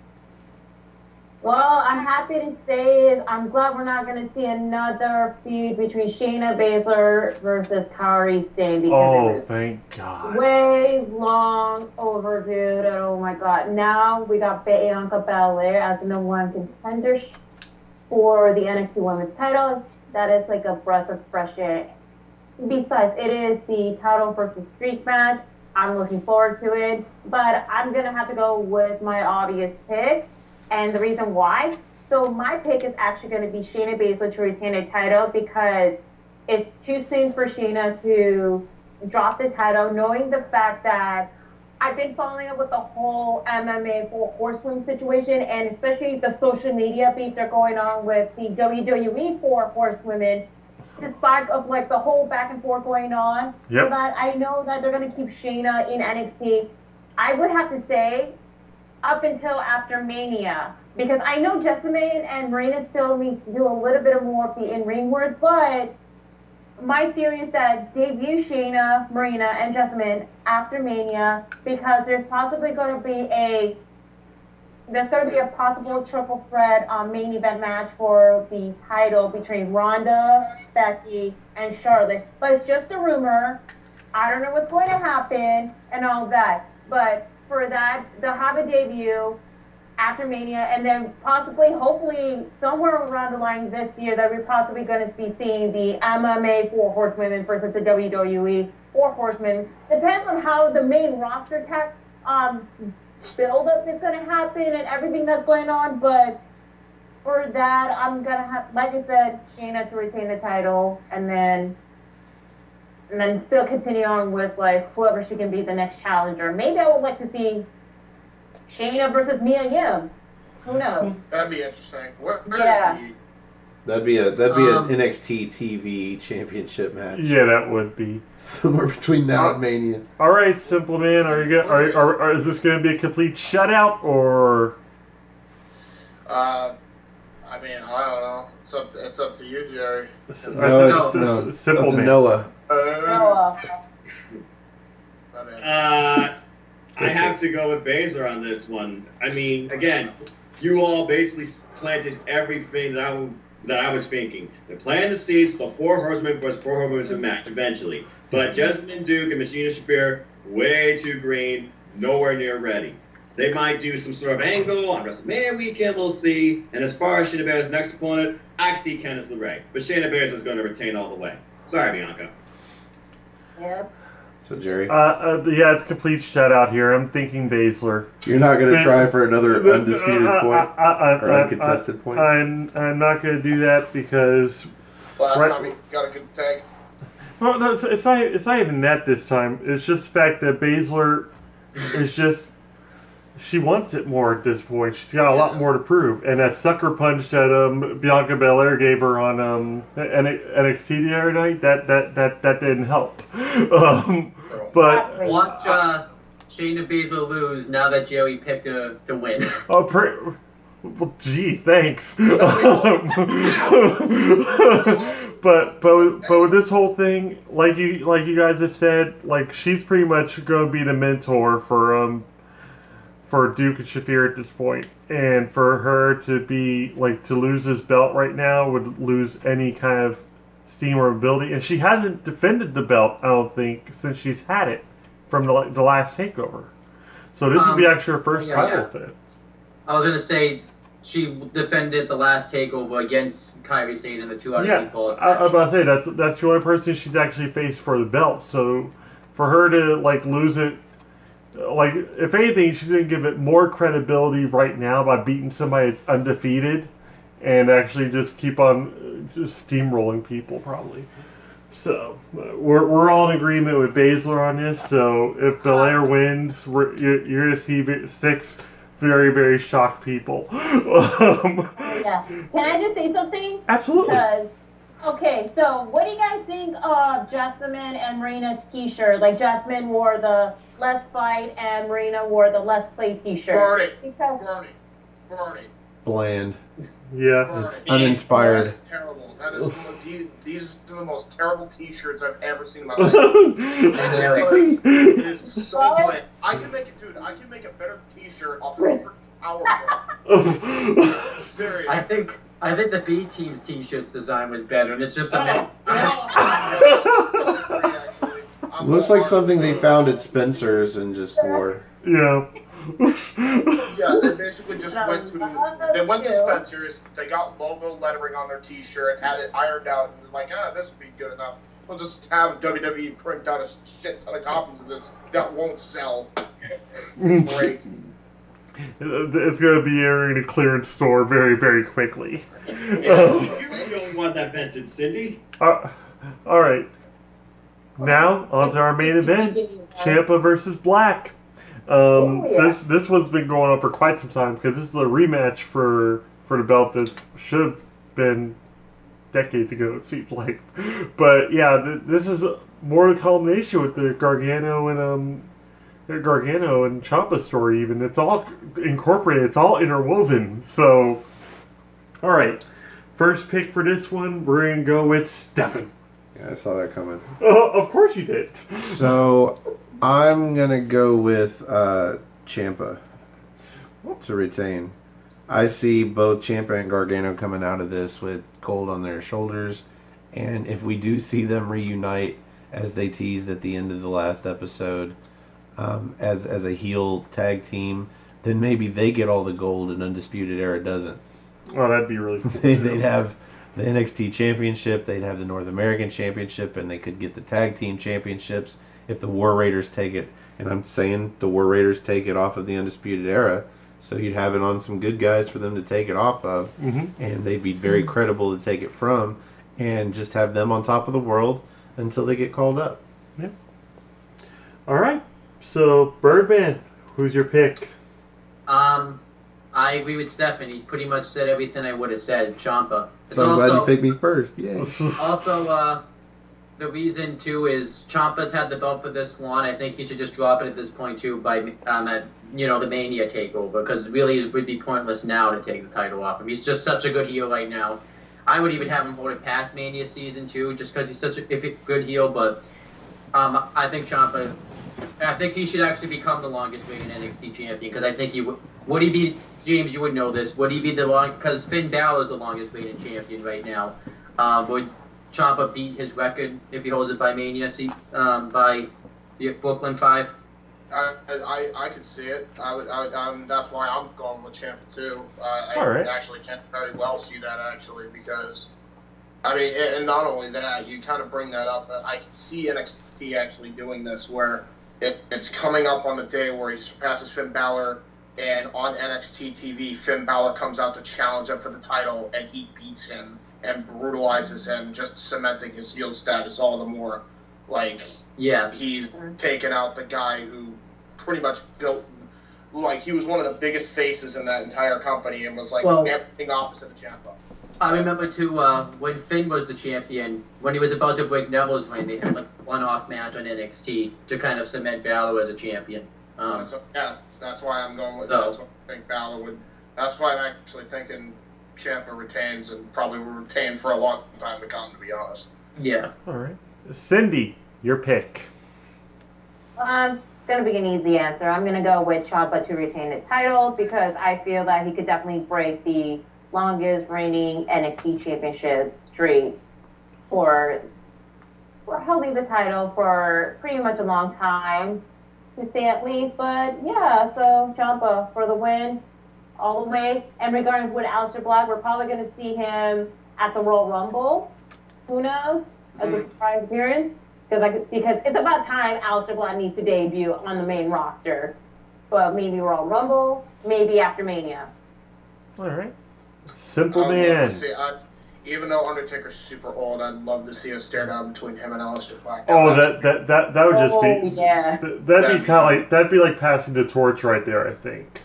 Well, I'm happy to say I'm glad we're not going to see another feud between Shayna Baszler versus Kairi Sane because it's thank God. way long overdue. And oh my God. Now we got Bianca Belair as the #1 contender for the NXT Women's title. That is like a breath of fresh air. Besides, it is the title versus streak match. I'm looking forward to it, but I'm going to have to go with my obvious pick. And the reason why? So my pick is actually going to be Shayna Baszler to retain a title because it's too soon for Shayna to drop the title, knowing the fact that I've been following up with the whole MMA for Horsewomen situation, and especially the social media beef they're going on with the WWE for Horsewomen, despite of like the whole back and forth going on. Yep. So that I know that they're going to keep Shayna in NXT. I would have to say up until after Mania, because I know Jessamine and Marina still need to do a little bit more of the in-ring work, but my theory is that debut Shayna, Marina, and Jessamine after Mania, because there's possibly going to be a possible triple threat main event match for the title between Ronda, Becky, and Charlotte. But it's just a rumor. I don't know what's going to happen and all that. But for that, they'll have a debut after Mania, and then possibly, hopefully, somewhere around the line this year that we're possibly going to be seeing the MMA for Horsewomen versus the WWE for Horsewomen. Depends on how the main roster build-up is going to happen and everything that's going on, but for that, I'm going to have, like I said, Shayna to retain the title, and then still continue on with like whoever she can be the next challenger. Maybe I would like to see Shayna versus Mia Yim. Who knows? That'd be interesting. Where Yeah. is That'd be an NXT TV championship match. Yeah, that would be. Somewhere between now and Mania. All right, Simple Man, is this going to be a complete shutout or? I mean, I don't know. It's up to you, Jerry. No, it's Simple up to Man. Noah. I have to go with Baszler on this one. I mean, again, you all basically planted everything that I was thinking. They're planting the seeds for 4 Horsemen versus 4 Horsewomen match eventually. But Jessamine Duke and Machina Shafir, way too green, nowhere near ready. They might do some sort of angle on WrestleMania weekend, we'll see. And as far as Shayna Baszler's next opponent, I can see Candice LeRae. But Shayna Baszler's going to retain all the way. Sorry, Bianca. Yep. So, Jerry? Yeah, it's a complete shutout here. I'm thinking Baszler. You're not going to try for another undisputed point? Or uncontested point? I'm not going to do that because... Last time he got a good tag. Well, no, it's not even that this time. It's just the fact that Baszler is just... She wants it more at this point. She's got a lot more to prove. And that sucker punch that Bianca Belair gave her on NXT the other night, that didn't help. But watch Shayna Baszler lose now that Joey picked her to win. Well, geez, thanks. but with this whole thing, like you guys have said, like she's pretty much going to be the mentor for Duke and Shafir at this point, and for her to be like to lose this belt right now would lose any kind of steam or ability, and she hasn't defended the belt, I don't think, since she's had it from the last takeover. So this would be actually her first title fit. I was gonna say she defended the last takeover against Kairi Sane in the 2 out of 3 falls. I was about to say that's the only person she's actually faced for the belt. So for her to like lose it, like if anything, she's gonna give it more credibility right now by beating somebody that's undefeated, and actually just keep on just steamrolling people probably. So we're all in agreement with Baszler on this. So if Belair wins, you're gonna see 6 very, very shocked people. Yeah. Can I just say something? Absolutely. Okay, so what do you guys think of Jasmine and Marina's t-shirt? Like Jasmine wore the Let's Fight and Marina wore the Let's Play t-shirt. Burn it. Bland. Yeah. It's uninspired. That is terrible. That is these are the most terrible T-shirts I've ever seen in my life. It is so bland. I can make a better T-shirt off of a freaking PowerPoint. Seriously. I think the B team's T-shirts design was better, and it's just a Looks like something they found at Spencer's and just wore. Yeah. Yeah, they basically just went to Spencer's, they got logo lettering on their t-shirt, had it ironed out, and like, this would be good enough. We'll just have WWE print out a shit ton of copies of this that won't sell. Great. It's going to be in a clearance store very, very quickly. You don't want that Vincent, Cindy. Alright. Now, on to our main event. Ciampa versus Black. This one's been going on for quite some time because this is a rematch for the belt that should have been decades ago, it seems like. But yeah, this is more of a culmination with the Gargano and Ciampa story. Even it's all incorporated, it's all interwoven. So, all right, first pick for this one, we're gonna go with Stefan. Yeah, I saw that coming. Of course you did. So I'm gonna go with Ciampa to retain. I see both Ciampa and Gargano coming out of this with gold on their shoulders, and if we do see them reunite as they teased at the end of the last episode, as a heel tag team, then maybe they get all the gold and Undisputed Era doesn't. Oh, that'd be really cool. They'd have the NXT Championship, they'd have the North American Championship, and they could get the Tag Team Championships if the War Raiders take it. And I'm saying the War Raiders take it off of the Undisputed Era, so you'd have it on some good guys for them to take it off of, and they'd be very credible to take it from, and just have them on top of the world until they get called up. Yeah. All right. So, Birdman, who's your pick? I agree with Stefan. He pretty much said everything I would have said. Ciampa. So I'm glad you picked me first. Yay. Also, the reason too is Ciampa's had the belt for this one. I think he should just drop it at this point too by at the Mania takeover, because really it would be pointless now to take the title off him. He's just such a good heel right now. I would even have him hold it past Mania season 2 just because he's such a good heel. But I think Ciampa. I think he should actually become the longest reigning NXT champion, because I think he would he be, James, you would know this, would he be because Finn Balor is the longest reigning champion right now. Would Ciampa beat his record if he holds it by Mania, by the Brooklyn 5? I could see it. That's why I'm going with Ciampa too. Actually can very well see that actually, because and not only that, you kind of bring that up. I can see NXT actually doing this, where it's coming up on the day where he surpasses Finn Balor, and on NXT TV, Finn Balor comes out to challenge him for the title, and he beats him and brutalizes him, just cementing his heel status all the more. Like, yeah, he's taken out the guy who pretty much built, like, he was one of the biggest faces in that entire company, and was like everything opposite of Ciampa. I remember too, when Finn was the champion, when he was about to break Neville's reign, they had like one-off match on NXT to kind of cement Balor as a champion. That's why I'm going with. That's what I think Balor would. That's why I'm actually thinking Ciampa retains and probably will retain for a long time to come, to be honest. Yeah. All right. Cindy, your pick. It's going to be an easy answer. I'm going to go with Ciampa to retain the title because I feel that he could definitely break the longest reigning NXT championship streak for holding the title for pretty much a long time, to say at least. But yeah, so Ciampa for the win all the way. And regarding with Aleister Black, we're probably going to see him at the Royal Rumble. Who knows? As a surprise appearance. Because it's about time Aleister Black needs to debut on the main roster. But maybe Royal Rumble, maybe after Mania. All right. Simple man. Even though Undertaker's super old, I'd love to see a stare down between him and Aleister Black. Oh, that would just be yeah. That'd be like passing the torch right there, I think.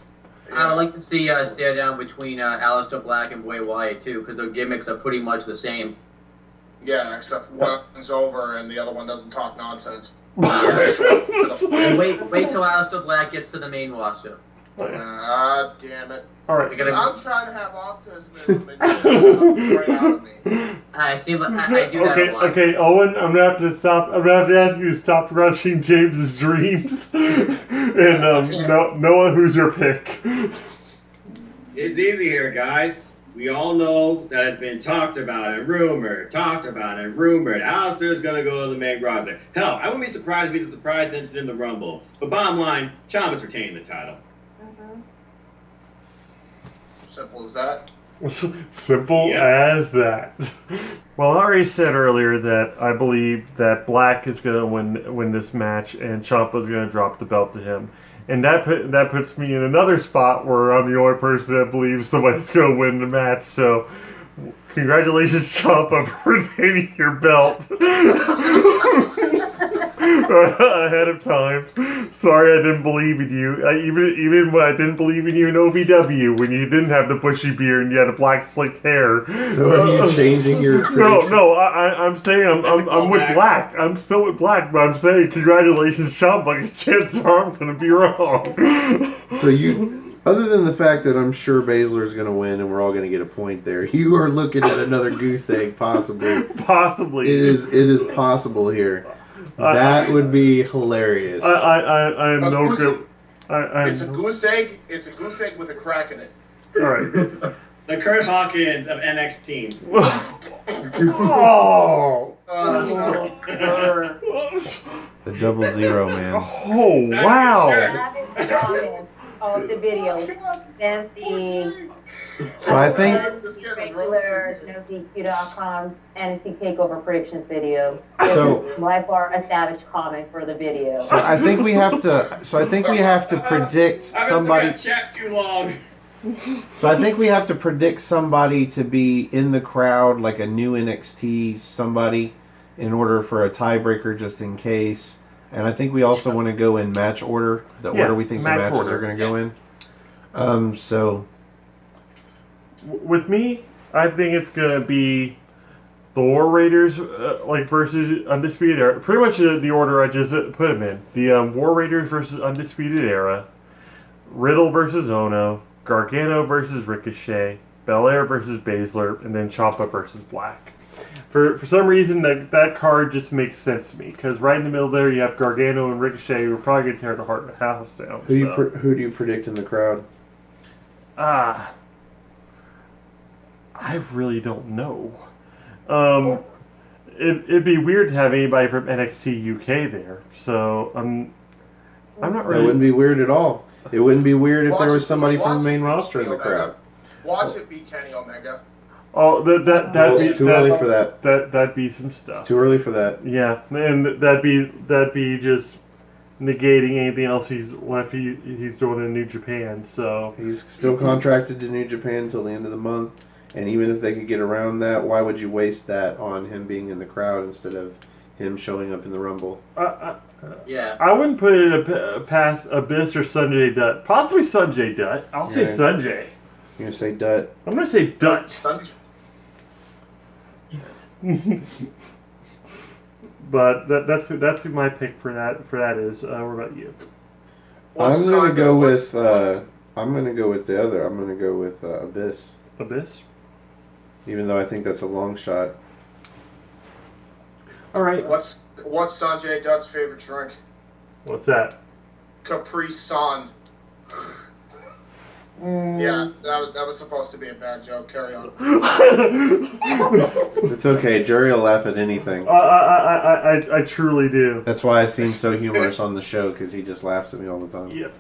I would like to see a stare down between Aleister Black and Bray Wyatt too, because their gimmicks are pretty much the same. Yeah, except one's over and the other one doesn't talk nonsense. And wait till Aleister Black gets to the main roster. Damn it. All right. I'm trying to have optimism and you're right out of me. I do that a lot. Okay, Owen, I'm gonna have to stop. I'm gonna have to ask you to stop rushing James's dreams. And Noah, who's your pick? It's easy here, guys. We all know that it's been talked about and rumored. Aleister's going to go to the main roster. Hell, I wouldn't be surprised if he's a surprise entrant in the Rumble. But bottom line, Ciampa's retaining the title. Simple as that. Simple as that. Well, I already said earlier that I believe that Black is going to win this match and Ciampa's going to drop the belt to him. And that puts me in another spot where I'm the only person that believes somebody's going to win the match. So, congratulations, Ciampa, for retaining your belt ahead of time. Sorry I didn't believe in you. Even when I didn't believe in you in OVW, when you didn't have the bushy beard and you had the black slicked hair. So are you changing your prediction? No, I'm saying I'm with Black. I'm still with Black, but I'm saying congratulations, Ciampa. Chances are I'm going to be wrong. So you, other than the fact that I'm sure Baszler's going to win and we're all going to get a point there, you are looking at another goose egg, possibly. Possibly. It is possible here. That would be hilarious. I am no good. It's a goose egg. It's a goose egg with a crack in it. All right. The Kurt Hawkins of NXT. Oh. The 00, man. Oh, wow. Of the video, dancing. So I think regular NoDQ.com NXT TakeOver predictions video. So By far a savage comment for the video. So I think we have to predict somebody. Chat too long. So I think we have to predict somebody to be in the crowd, like a new NXT somebody, in order for a tiebreaker, just in case. And I think we also want to go in match order, order we think the matches are going to go in. So with me, I think it's going to be the War Raiders versus Undisputed Era. Pretty much the order I just put them in. The War Raiders versus Undisputed Era, Riddle versus Ono, Gargano versus Ricochet, Belair versus Baszler, and then Ciampa versus Black. For some reason, that card just makes sense to me, because right in the middle there you have Gargano and Ricochet who are probably going to tear the house down. Who do you predict in the crowd? I really don't know. It'd be weird to have anybody from NXT UK there, so I'm not really. It wouldn't be weird at all. It wouldn't be weird if there was somebody from the main roster in the crowd. Watch it be Kenny Omega. Oh, that'd be too early for that. That'd be some stuff. It's too early for that. Yeah, and that'd be just negating anything else he's doing in New Japan. So he's still contracted to New Japan until the end of the month, and even if they could get around that, why would you waste that on him being in the crowd instead of him showing up in the Rumble? Yeah. I wouldn't put it past Abyss or Sanjay Dutt. Possibly Sanjay Dutt. I'll say Sanjay. You're gonna say Dutt? I'm gonna say Dutt. But that's who my pick for that is. What about you? I'm gonna go with the other. I'm gonna go with Abyss. Abyss. even though I think that's a long shot. All right. What's Sanjay Dutt's favorite drink? What's that? Capri Sun. Yeah, that was supposed to be a bad joke. Carry on. It's okay. Jerry will laugh at anything. I truly do. That's why I seem so humorous on the show, because he just laughs at me all the time. Yep.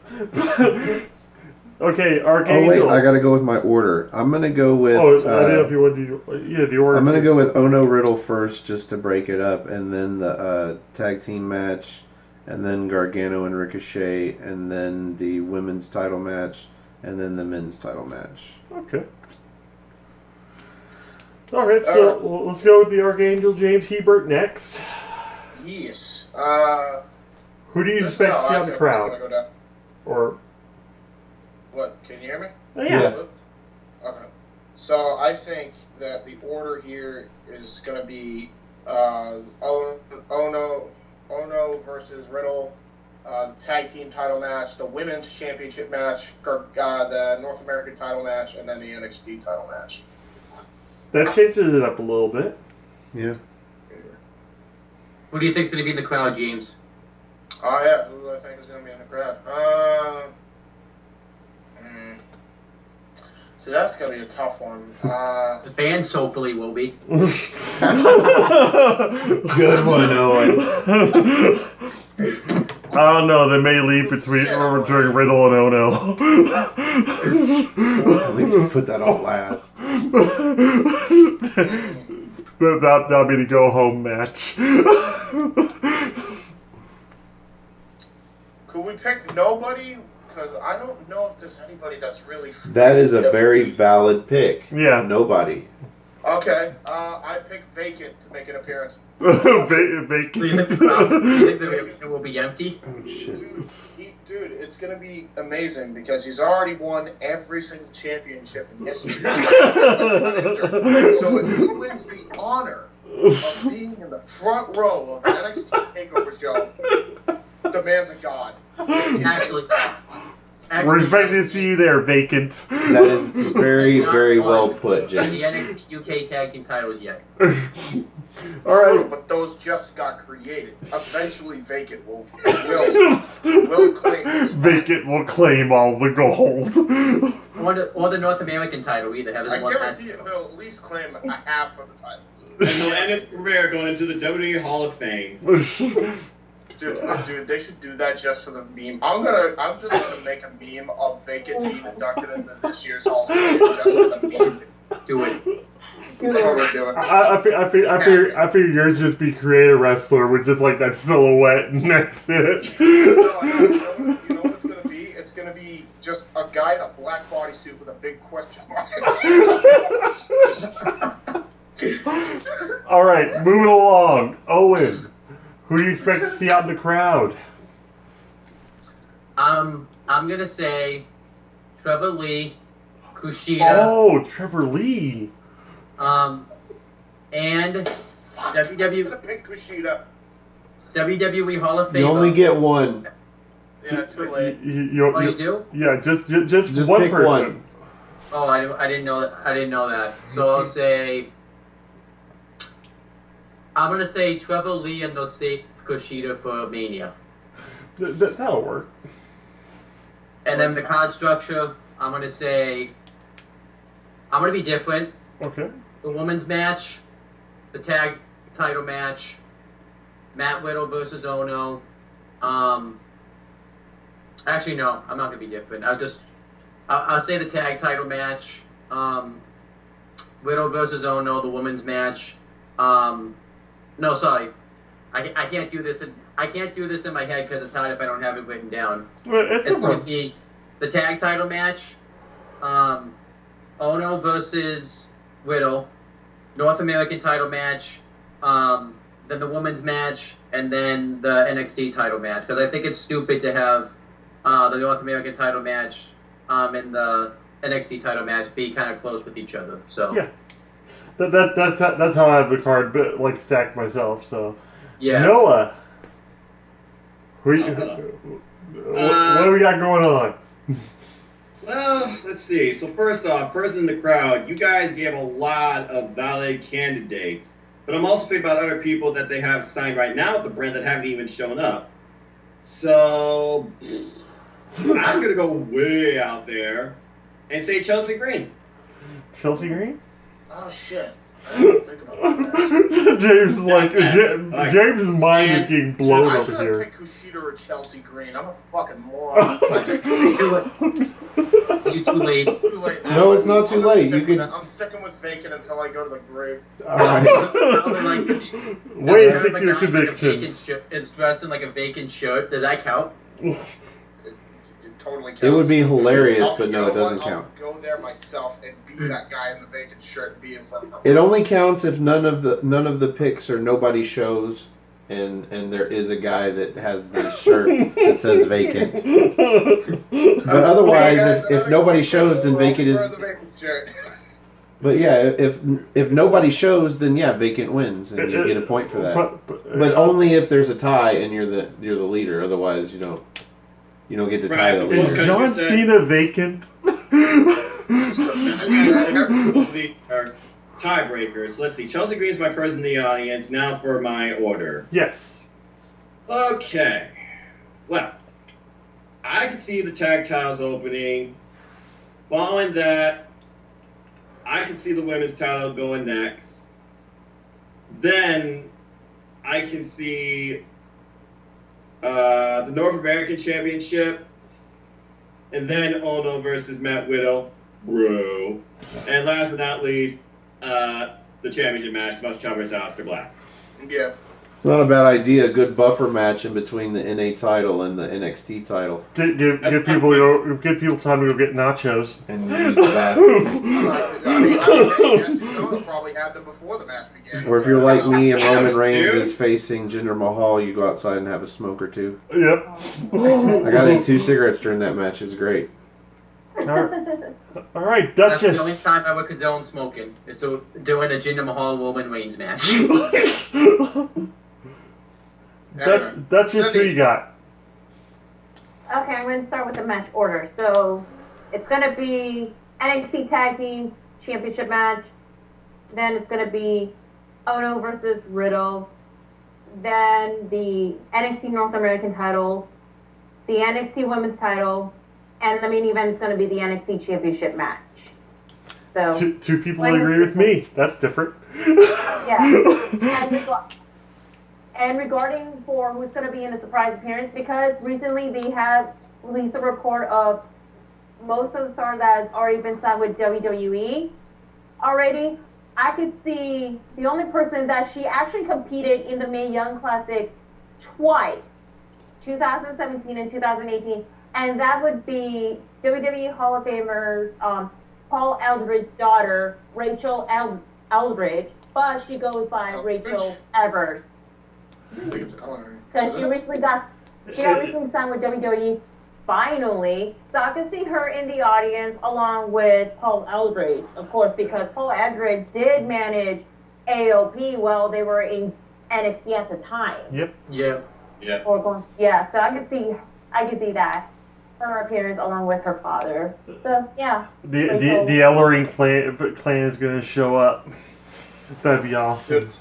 Okay, Archangel. Oh wait, I gotta go with my order. I'm gonna go with. I didn't know if you wanted to. Yeah, the order. I'm gonna go with Ono Riddle first, just to break it up, and then the tag team match, and then Gargano and Ricochet, and then the women's title match, and then the men's title match. Okay. All right, so let's go with the Archangel James Hebert next. Yes. Who do you expect to see on the crowd? Or. What? Can you hear me? Oh, yeah. Okay. So I think that the order here is going to be Ono versus Riddle, the tag team title match, the women's championship match, the North American title match, and then the NXT title match. That changes it up a little bit. Yeah. Who do you think's going to be in the crowd, James? Oh, yeah. Who do I think is going to be in the crowd? So that's going to be a tough one. The fans hopefully will be. Good one, Owen. I don't know. They may leave during Riddle and Ono. At least we put that on last. That'll be the go home match. Could we pick nobody? Because I don't know if there's anybody that's really... That is a very valid pick. Yeah. Nobody. Okay. I picked Vacant to make an appearance. Vacant. Do you think it will be empty? Oh, shit. Dude, it's going to be amazing because he's already won every single championship in history. So if he wins the honor of being in the front row of the NXT TakeOver show, the man's a god. Actually, we're expecting to see you there, Vacant. That is very, very well put, The James. NXT UK tag team titles yet. All right. But those just got created. Eventually, Vacant will claim this. Vacant will claim all the gold. Or the North American title either. I guarantee you he'll at least claim a half of the title. And he'll end his career going into the WWE Hall of Fame. Dude, they should do that just for the meme. I'm just gonna make a meme of Vacant being inducted into this year's Hall of Fame just for the meme. Do it. That's what we're doing. I figure yours just be create a wrestler with just like that silhouette and that's it. No, you know what it's gonna be? It's gonna be just a guy in a black bodysuit with a big question mark. All right, moving along. Owen, who do you expect to see out in the crowd? I'm gonna say Trevor Lee, Kushida. Oh, Trevor Lee. And I'm gonna pick Kushida. WWE Hall of Fame. You only get one. Yeah, too late. You do? Yeah, just one pick person. one. Oh, I didn't know that. So I'll say. I'm gonna say Trevor Lee and they'll say Kushida for Mania. That'll work. And then the card structure, I'm gonna be different. Okay. The women's match, the tag title match, Matt Riddle versus Ono. Actually, no, I'm not gonna be different. I'll say the tag title match, Riddle versus Ono, the women's match. No, sorry, I can't do this. I can't do this in my head because it's hard if I don't have it written down. Well, It's going to be the tag title match, Ono versus Riddle, North American title match, then the women's match, and then the NXT title match. Because I think it's stupid to have the North American title match and the NXT title match be kind of close with each other. So yeah, that's how I have the card stacked myself. So yeah, Noah, what do we got going on? Well, let's see. So first off, person in the crowd, you guys gave a lot of valid candidates, but I'm also thinking about other people that they have signed right now with the brand that haven't even shown up. So I'm gonna go way out there and say Chelsea Green. Chelsea Green? Oh shit. I didn't think about that. James is like, Yes. James's mind is getting blown I over should here. have picked Kushida or Chelsea Green. I'm a fucking moron. I picked Kushida. You too late. Too late. No, it's not too I'm gonna late. stick You with can- that. I'm sticking with Vacant until I go to the grave. All right. Way to If stick a to your guy in, like, a vacant convictions. shirt is dressed in like a vacant shirt. Does that count? It totally counts. It would be hilarious, but You no, know it doesn't what? count. I'll go there myself and be that guy in the vacant shirt and be in front of her. It only counts if none of the picks or nobody shows, and there is a guy that has the shirt that says vacant. But otherwise, if nobody shows, then vacant is. The vacant shirt. But yeah, if nobody shows, then yeah, vacant wins, and you get a point for that. But only if there's a tie and you're the leader. Otherwise, you don't get to tie the Right. Is leader. John Cena vacant? Our tiebreakers. Let's see. Chelsea Green's my person in the audience. Now for my order. Yes. Okay. Well, I can see the tag titles opening. Following that, I can see the women's title going next. Then I can see the North American Championship, and then Ono versus Matt Widow, bro. And last but not least, the championship match, Tommaso Ciampa versus Aleister Black. Yeah. It's not a bad idea. A good buffer match in between the NA title and the NXT title, Give people time to go get nachos. and use the bathroom. I probably had them before the match began. Or if you're like me and Yeah, Roman Reigns dude. is facing Jinder Mahal, you go outside and have a smoke or two. Yep. I got in 2 cigarettes during that match. It was great. All right, That's the only Duchess. time I would condone smoking. Is so doing a Jinder Mahal Roman Reigns match. Duchess, who you got? Okay, I'm going to start with the match order. So it's going to be NXT Tag Team Championship match. Then it's going to be Ono versus Riddle. Then the NXT North American title, the NXT Women's title, and the main event is going to be the NXT Championship match. So Two people agree with me. That's different. yeah. And regarding for who's going to be in a surprise appearance, because recently they have released a report of most of the stars that has already been signed with WWE already. I could see the only person that she actually competed in the Mae Young Classic twice, 2017 and 2018, and that would be WWE Hall of Famers Paul Eldridge's daughter, Rachel Eldridge, but she goes by Rachel Evers. I think it's Ellen. Because she recently got signed with WWE finally. So I can see her in the audience along with Paul Eldridge, of course, because Paul Eldridge did manage AOP while they were in NXT at the time. Yep. Yeah. Yeah. So I could see that. Her appearance along with her father. So yeah. The Ellering clan is going to show up. That'd be awesome.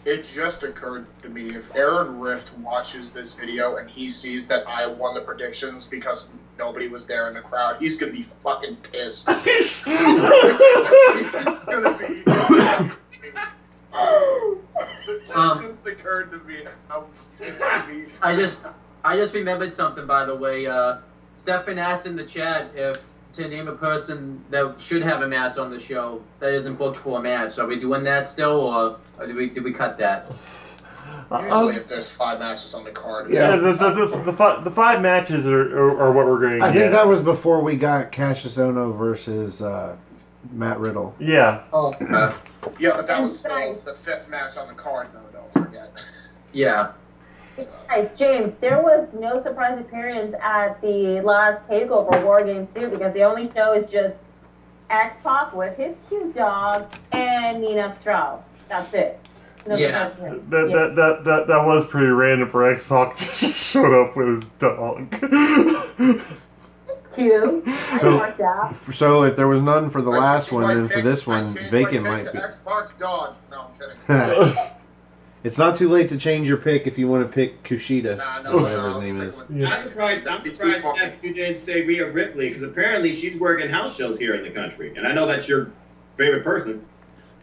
It just occurred to me, if Aaron Rift watches this video and he sees that I won the predictions because nobody was there in the crowd, he's gonna be fucking pissed. He's gonna be. It just occurred to me how pissed he I just remembered something, by the way. Stefan asked in the chat if to name a person that should have a match on the show that isn't booked for a match. Are we doing that still, or did we cut that? Usually, if there's 5 matches on the card, Yeah, the 5 matches are what we're going to I get. think that was before we got Cassius Ono versus Matt Riddle. Yeah. Oh. Yeah, but that was still the 5th match on the card, though. Don't forget. Yeah. Hey, James, there was no surprise appearance at the last TakeOver War Games 2 because the only show is just X-Pac with his cute dog and Nina Strauss. That's it. No Yeah. surprise appearance. That was pretty random for X-Pac to show up with his dog. Cute. So- I worked out. So if there was none for the I last changed one, my then for pick- this I one, changed my vacant pick might to be. Xbox God. No, I'm kidding. It's not too late to change your pick if you want to pick Kushida, Nah, or whatever his I'll name stick is. with- Yeah. I'm surprised that you didn't say Rhea Ripley, because apparently she's working house shows here in the country, and I know that's your favorite person.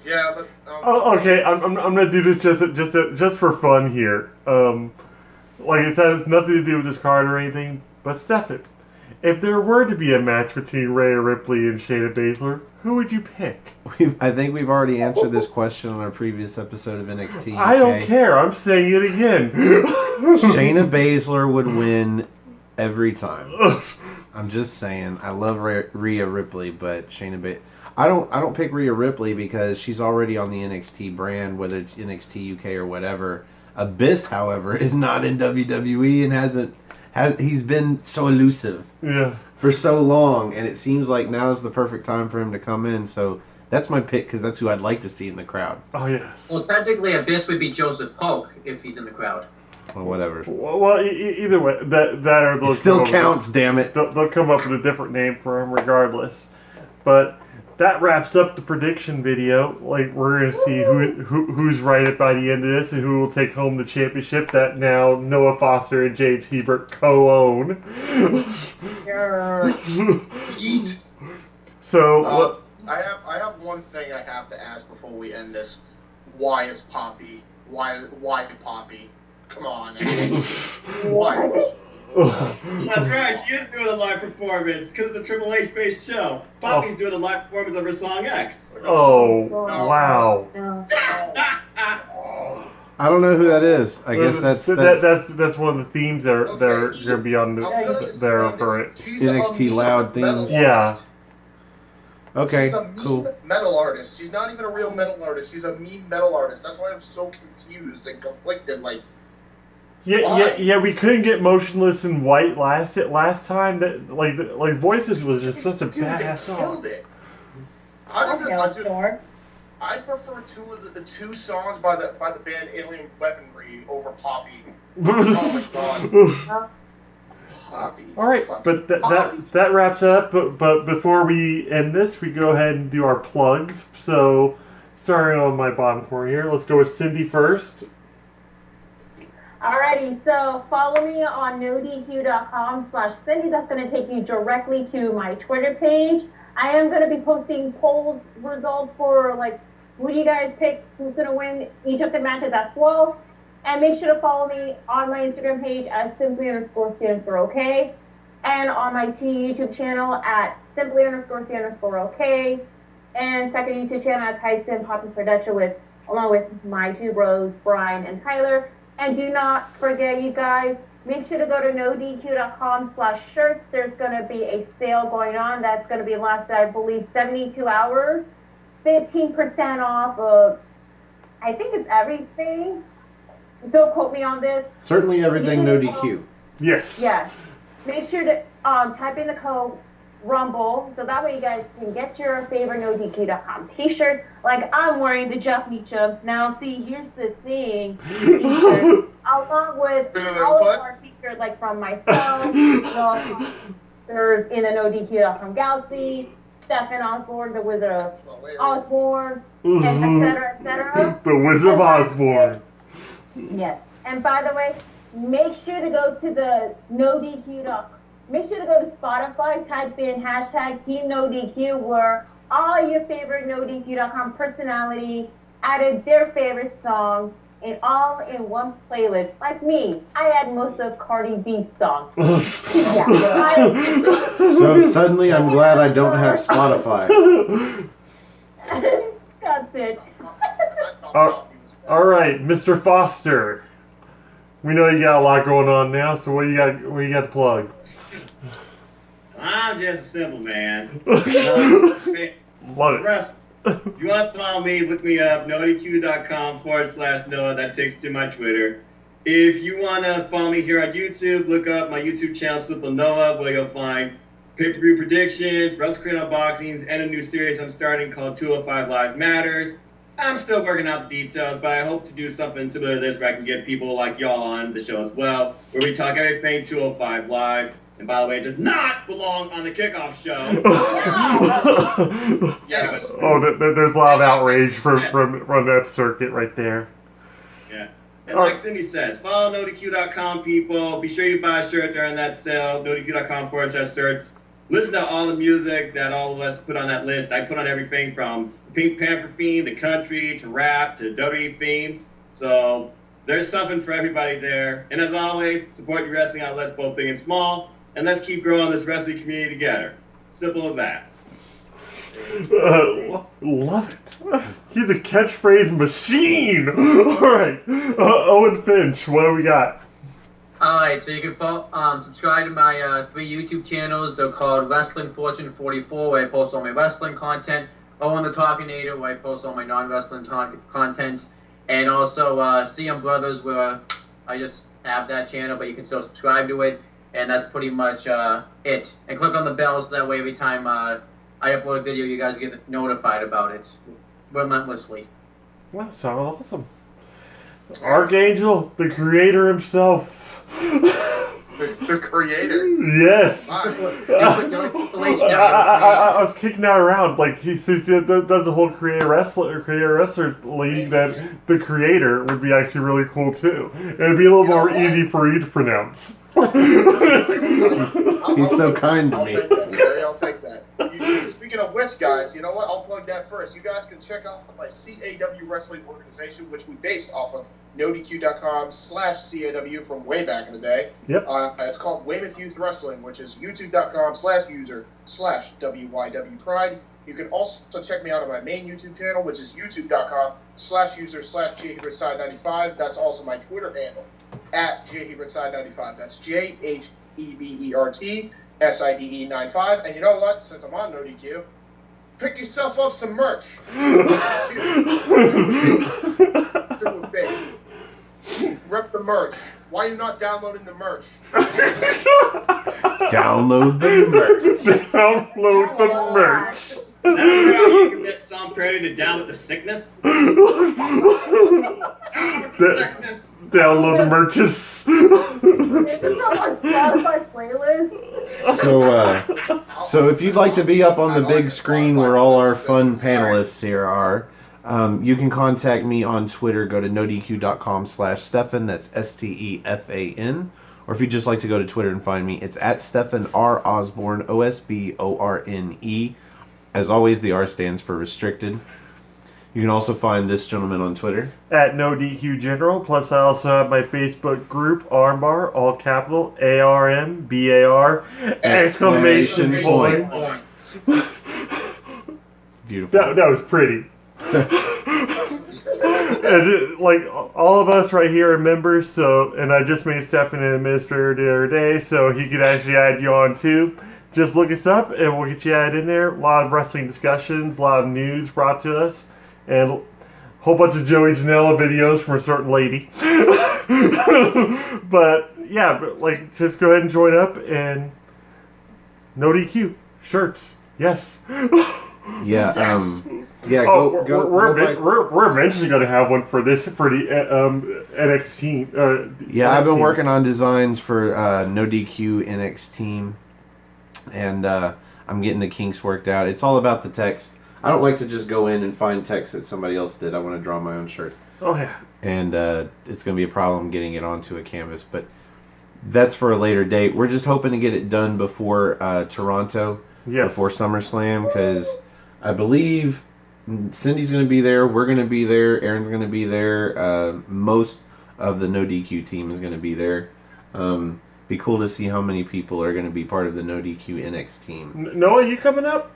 Yeah, but Oh, okay, I'm gonna do this just for fun here. Like it has nothing to do with this card or anything, but Stefan, if there were to be a match between Rhea Ripley and Shayna Baszler, who would you pick? I think we've already answered this question on our previous episode of NXT. I don't okay? care. I'm saying it again. Shayna Baszler would win every time. I'm just saying. I love Rhea Ripley, but Shayna Baszler. I don't pick Rhea Ripley because she's already on the NXT brand, whether it's NXT UK or whatever. Abyss, however, is not in WWE and he's been so elusive Yeah. for so long, and it seems like now is the perfect time for him to come in. So that's my pick because that's who I'd like to see in the crowd. Oh yes. Well, technically, Abyss would be Joseph Polk if he's in the crowd. Or whatever. Well, either way, that or they'll It still come up counts, damn it. They'll come up with a different name for him regardless. But that wraps up the prediction video. Like we're gonna see who's right by the end of this and who will take home the championship that now Noah Foster and James Hebert co-own. Yeet. So I have one thing I have to ask before we end this. Why is Poppy? Why Poppy? Come on. Why? That's right, she is doing a live performance, because it's a Triple H based show. Poppy's doing a live performance of her song X. oh wow. No. I don't know who that is. I guess that's That's one of the themes that are Okay, gonna be on I'm gonna there explain for this. it. She's a NXT meme loud metal themes. Yeah. artist. okay. She's a meme Cool. metal artist. She's not even a real metal artist. She's a meme metal artist. That's why I'm so confused and conflicted. Like, Yeah, we couldn't get Motionless in White last time. That like Voices was just such a dude, they badass song. killed it. I prefer two songs by the band Alien Weaponry over Poppy. Oh my god. Poppy. All right, but that wraps it up. But before we end this, we go ahead and do our plugs. So, starting on my bottom corner here, let's go with Cindy first. Alrighty, so follow me on NoDQ.com/Cindy. That's going to take you directly to my Twitter page. I am going to be posting polls results for like who do you guys pick, who's going to win each of the matches as well. And make sure to follow me on my Instagram page at simply_C_OK and on my YouTube channel at simply_C_OK and second YouTube channel at Tyson Poppy Production along with my two bros, Brian and Tyler. And do not forget, you guys, make sure to go to NoDQ.com/shirts. There's going to be a sale going on that's going to be last, I believe, 72 hours. 15% off of, I think it's everything. Don't quote me on this. Certainly everything no DQ. Yes. Yes. Make sure to type in the code RUMBLE, so that way you guys can get your favorite NoDQ.com t-shirt. Like I'm wearing the Jeff Meacham. Now, see, here's the thing. T-shirt, along with all of our t-shirts, like from myself, there's in the NoDQ.com Galaxy, Stefan Osborne, the Wizard of Osborne, and etc. The Wizard of Osborne. Yes. And by the way, make sure to go to the NoDQ.com. Make sure to go to Spotify, type in hashtag Team NoDQ, where all your favorite NoDQ.com personality added their favorite songs all in one playlist. Like me, I add most of Cardi B's songs. So suddenly I'm glad I don't have Spotify. That's it. All right, Mr. Foster. We know you got a lot going on now, so what you got to plug? I'm just a simple man. Love it. If you want to follow me, look me up, NoDQ.com/Noah. That takes you to my Twitter. If you want to follow me here on YouTube, look up my YouTube channel, Simple Noah, where you'll find pay-per-view predictions, WrestleCrate unboxings, and a new series I'm starting called 205 Live Matters. I'm still working out the details, but I hope to do something similar to this where I can get people like y'all on the show as well, where we talk everything 205 Live. and by the way, it does not belong on the kickoff show. Yeah. Oh, there's a lot of outrage from that circuit right there. Yeah. And like Cindy says, follow NoDQ.com, people. Be sure you buy a shirt during that sale. NoDQ.com/shirts. Listen to all the music that all of us put on that list. I put on everything from Pink Panther theme to country to rap to WWE themes. So there's something for everybody there. And as always, support your wrestling outlets, both big and small. And let's keep growing this wrestling community together. Simple as that. Love it. He's a catchphrase machine. All right. Owen Finch, what do we got? Alright, so you can subscribe to my 3 YouTube channels. They're called Wrestling Fortune 44, where I post all my wrestling content. Owen the Talkinator, where I post all my non-wrestling content. And also CM Brothers, where I just have that channel, but you can still subscribe to it. And that's pretty much it. And click on the bell so that way every time I upload a video, you guys get notified about it relentlessly. That sounds awesome. Archangel, the creator himself. The creator. Yes. Wow. I was kicking that around. Like he does the whole creator wrestler league. That the creator would be actually really cool too. And it'd be a little more easy for you to pronounce. He's so kind to me. I'll take that, Jerry. I'll take that. Speaking of which, guys, you know what? I'll plug that first. You guys can check out my CAW wrestling organization, which we based off of NoDQ.com/CAW from way back in the day. Yep. It's called Weymouth Youth Wrestling, which is YouTube.com/user/WYW Pride. You can also check me out on my main YouTube channel, which is YouTube.com/user/JHebertSide95. That's also my Twitter handle, @JHebertSide95. That's JHEBERTSIDE95. And you know what? Since I'm on NoDQ, pick yourself up some merch. Do it big. Rep the merch. Why are you not downloading the merch? Download the merch. Download the merch. That's how you can get some parody to download the sickness. Sickness. Download the merches. Is this on our Spotify playlist? So if you'd like to be up on the big screen where all our fun panelists here are, you can contact me on Twitter. Go to nodq.com/Stefan. That's STEFAN. Or if you'd just like to go to Twitter and find me, it's @Stefan R. Osborne, OSBORNE. As always, the R stands for restricted. You can also find this gentleman on Twitter @NoDQ General. Plus, I also have my Facebook group, Armbar, all capital, ARMBAR, exclamation point. Beautiful. That was pretty. Like all of us right here are members, so, and I just made Stefan an administrator the other day, so he could actually add you on too. Just look us up and we'll get you added in there. A lot of wrestling discussions, a lot of news brought to us, and a whole bunch of Joey Janela videos from a certain lady. But yeah, like just go ahead and join up and NoDQ shirts. Yes. Yeah. Yes. Yeah. Oh, Go. we're eventually going to have one for the NXT. Yeah, I've been NXT. working on designs for NoDQ NXTeam, and I'm getting the kinks worked out. It's all about the text. I don't like to just go in and find text that somebody else did. I want to draw my own shirt. Oh yeah. And it's going to be a problem getting it onto a canvas, but that's for a later date. We're just hoping to get it done before Toronto, before SummerSlam, because I believe Cindy's going to be there, we're going to be there, Aaron's going to be there, most of the NoDQ team is going to be there. Be cool to see how many people are going to be part of the NoDQ NXTeam. Noah, you coming up?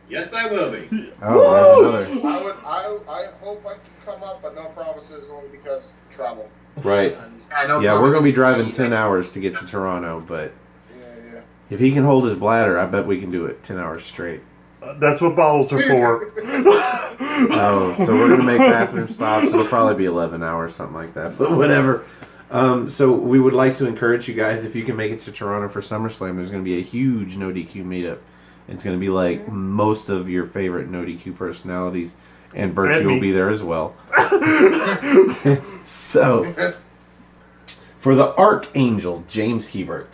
Yes, I will be. Oh, there's another. I hope I can come up, but no promises, only because travel. Right. Yeah, we're going to be driving 10 hours to get to Toronto, but Yeah. if he can hold his bladder, I bet we can do it 10 hours straight. That's what bottles are for. Oh, so we're going to make bathroom stops. It'll probably be 11 hours, something like that, but whatever. So we would like to encourage you guys, if you can make it to Toronto for SummerSlam, there's going to be a huge NoDQ meetup. It's going to be like most of your favorite NoDQ personalities, and Virtue will be there as well. So, for the Archangel, James Hebert,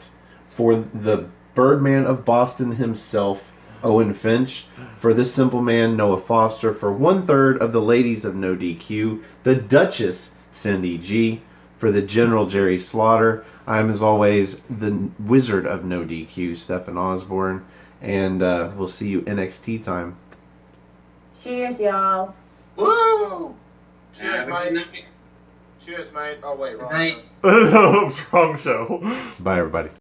for the Birdman of Boston himself, Owen Finch, for this simple man, Noah Foster, for 1/3 of the ladies of NoDQ, the Duchess, Cindy G, for the General, Jerry Slaughter. I'm, as always, the Wizard of NoDQ, Stephen Osborne, and we'll see you NXT time. Cheers, y'all. Woo! Cheers, mate. Cheers, mate. Oh, wait, wrong. Night. Wrong show. Bye, everybody.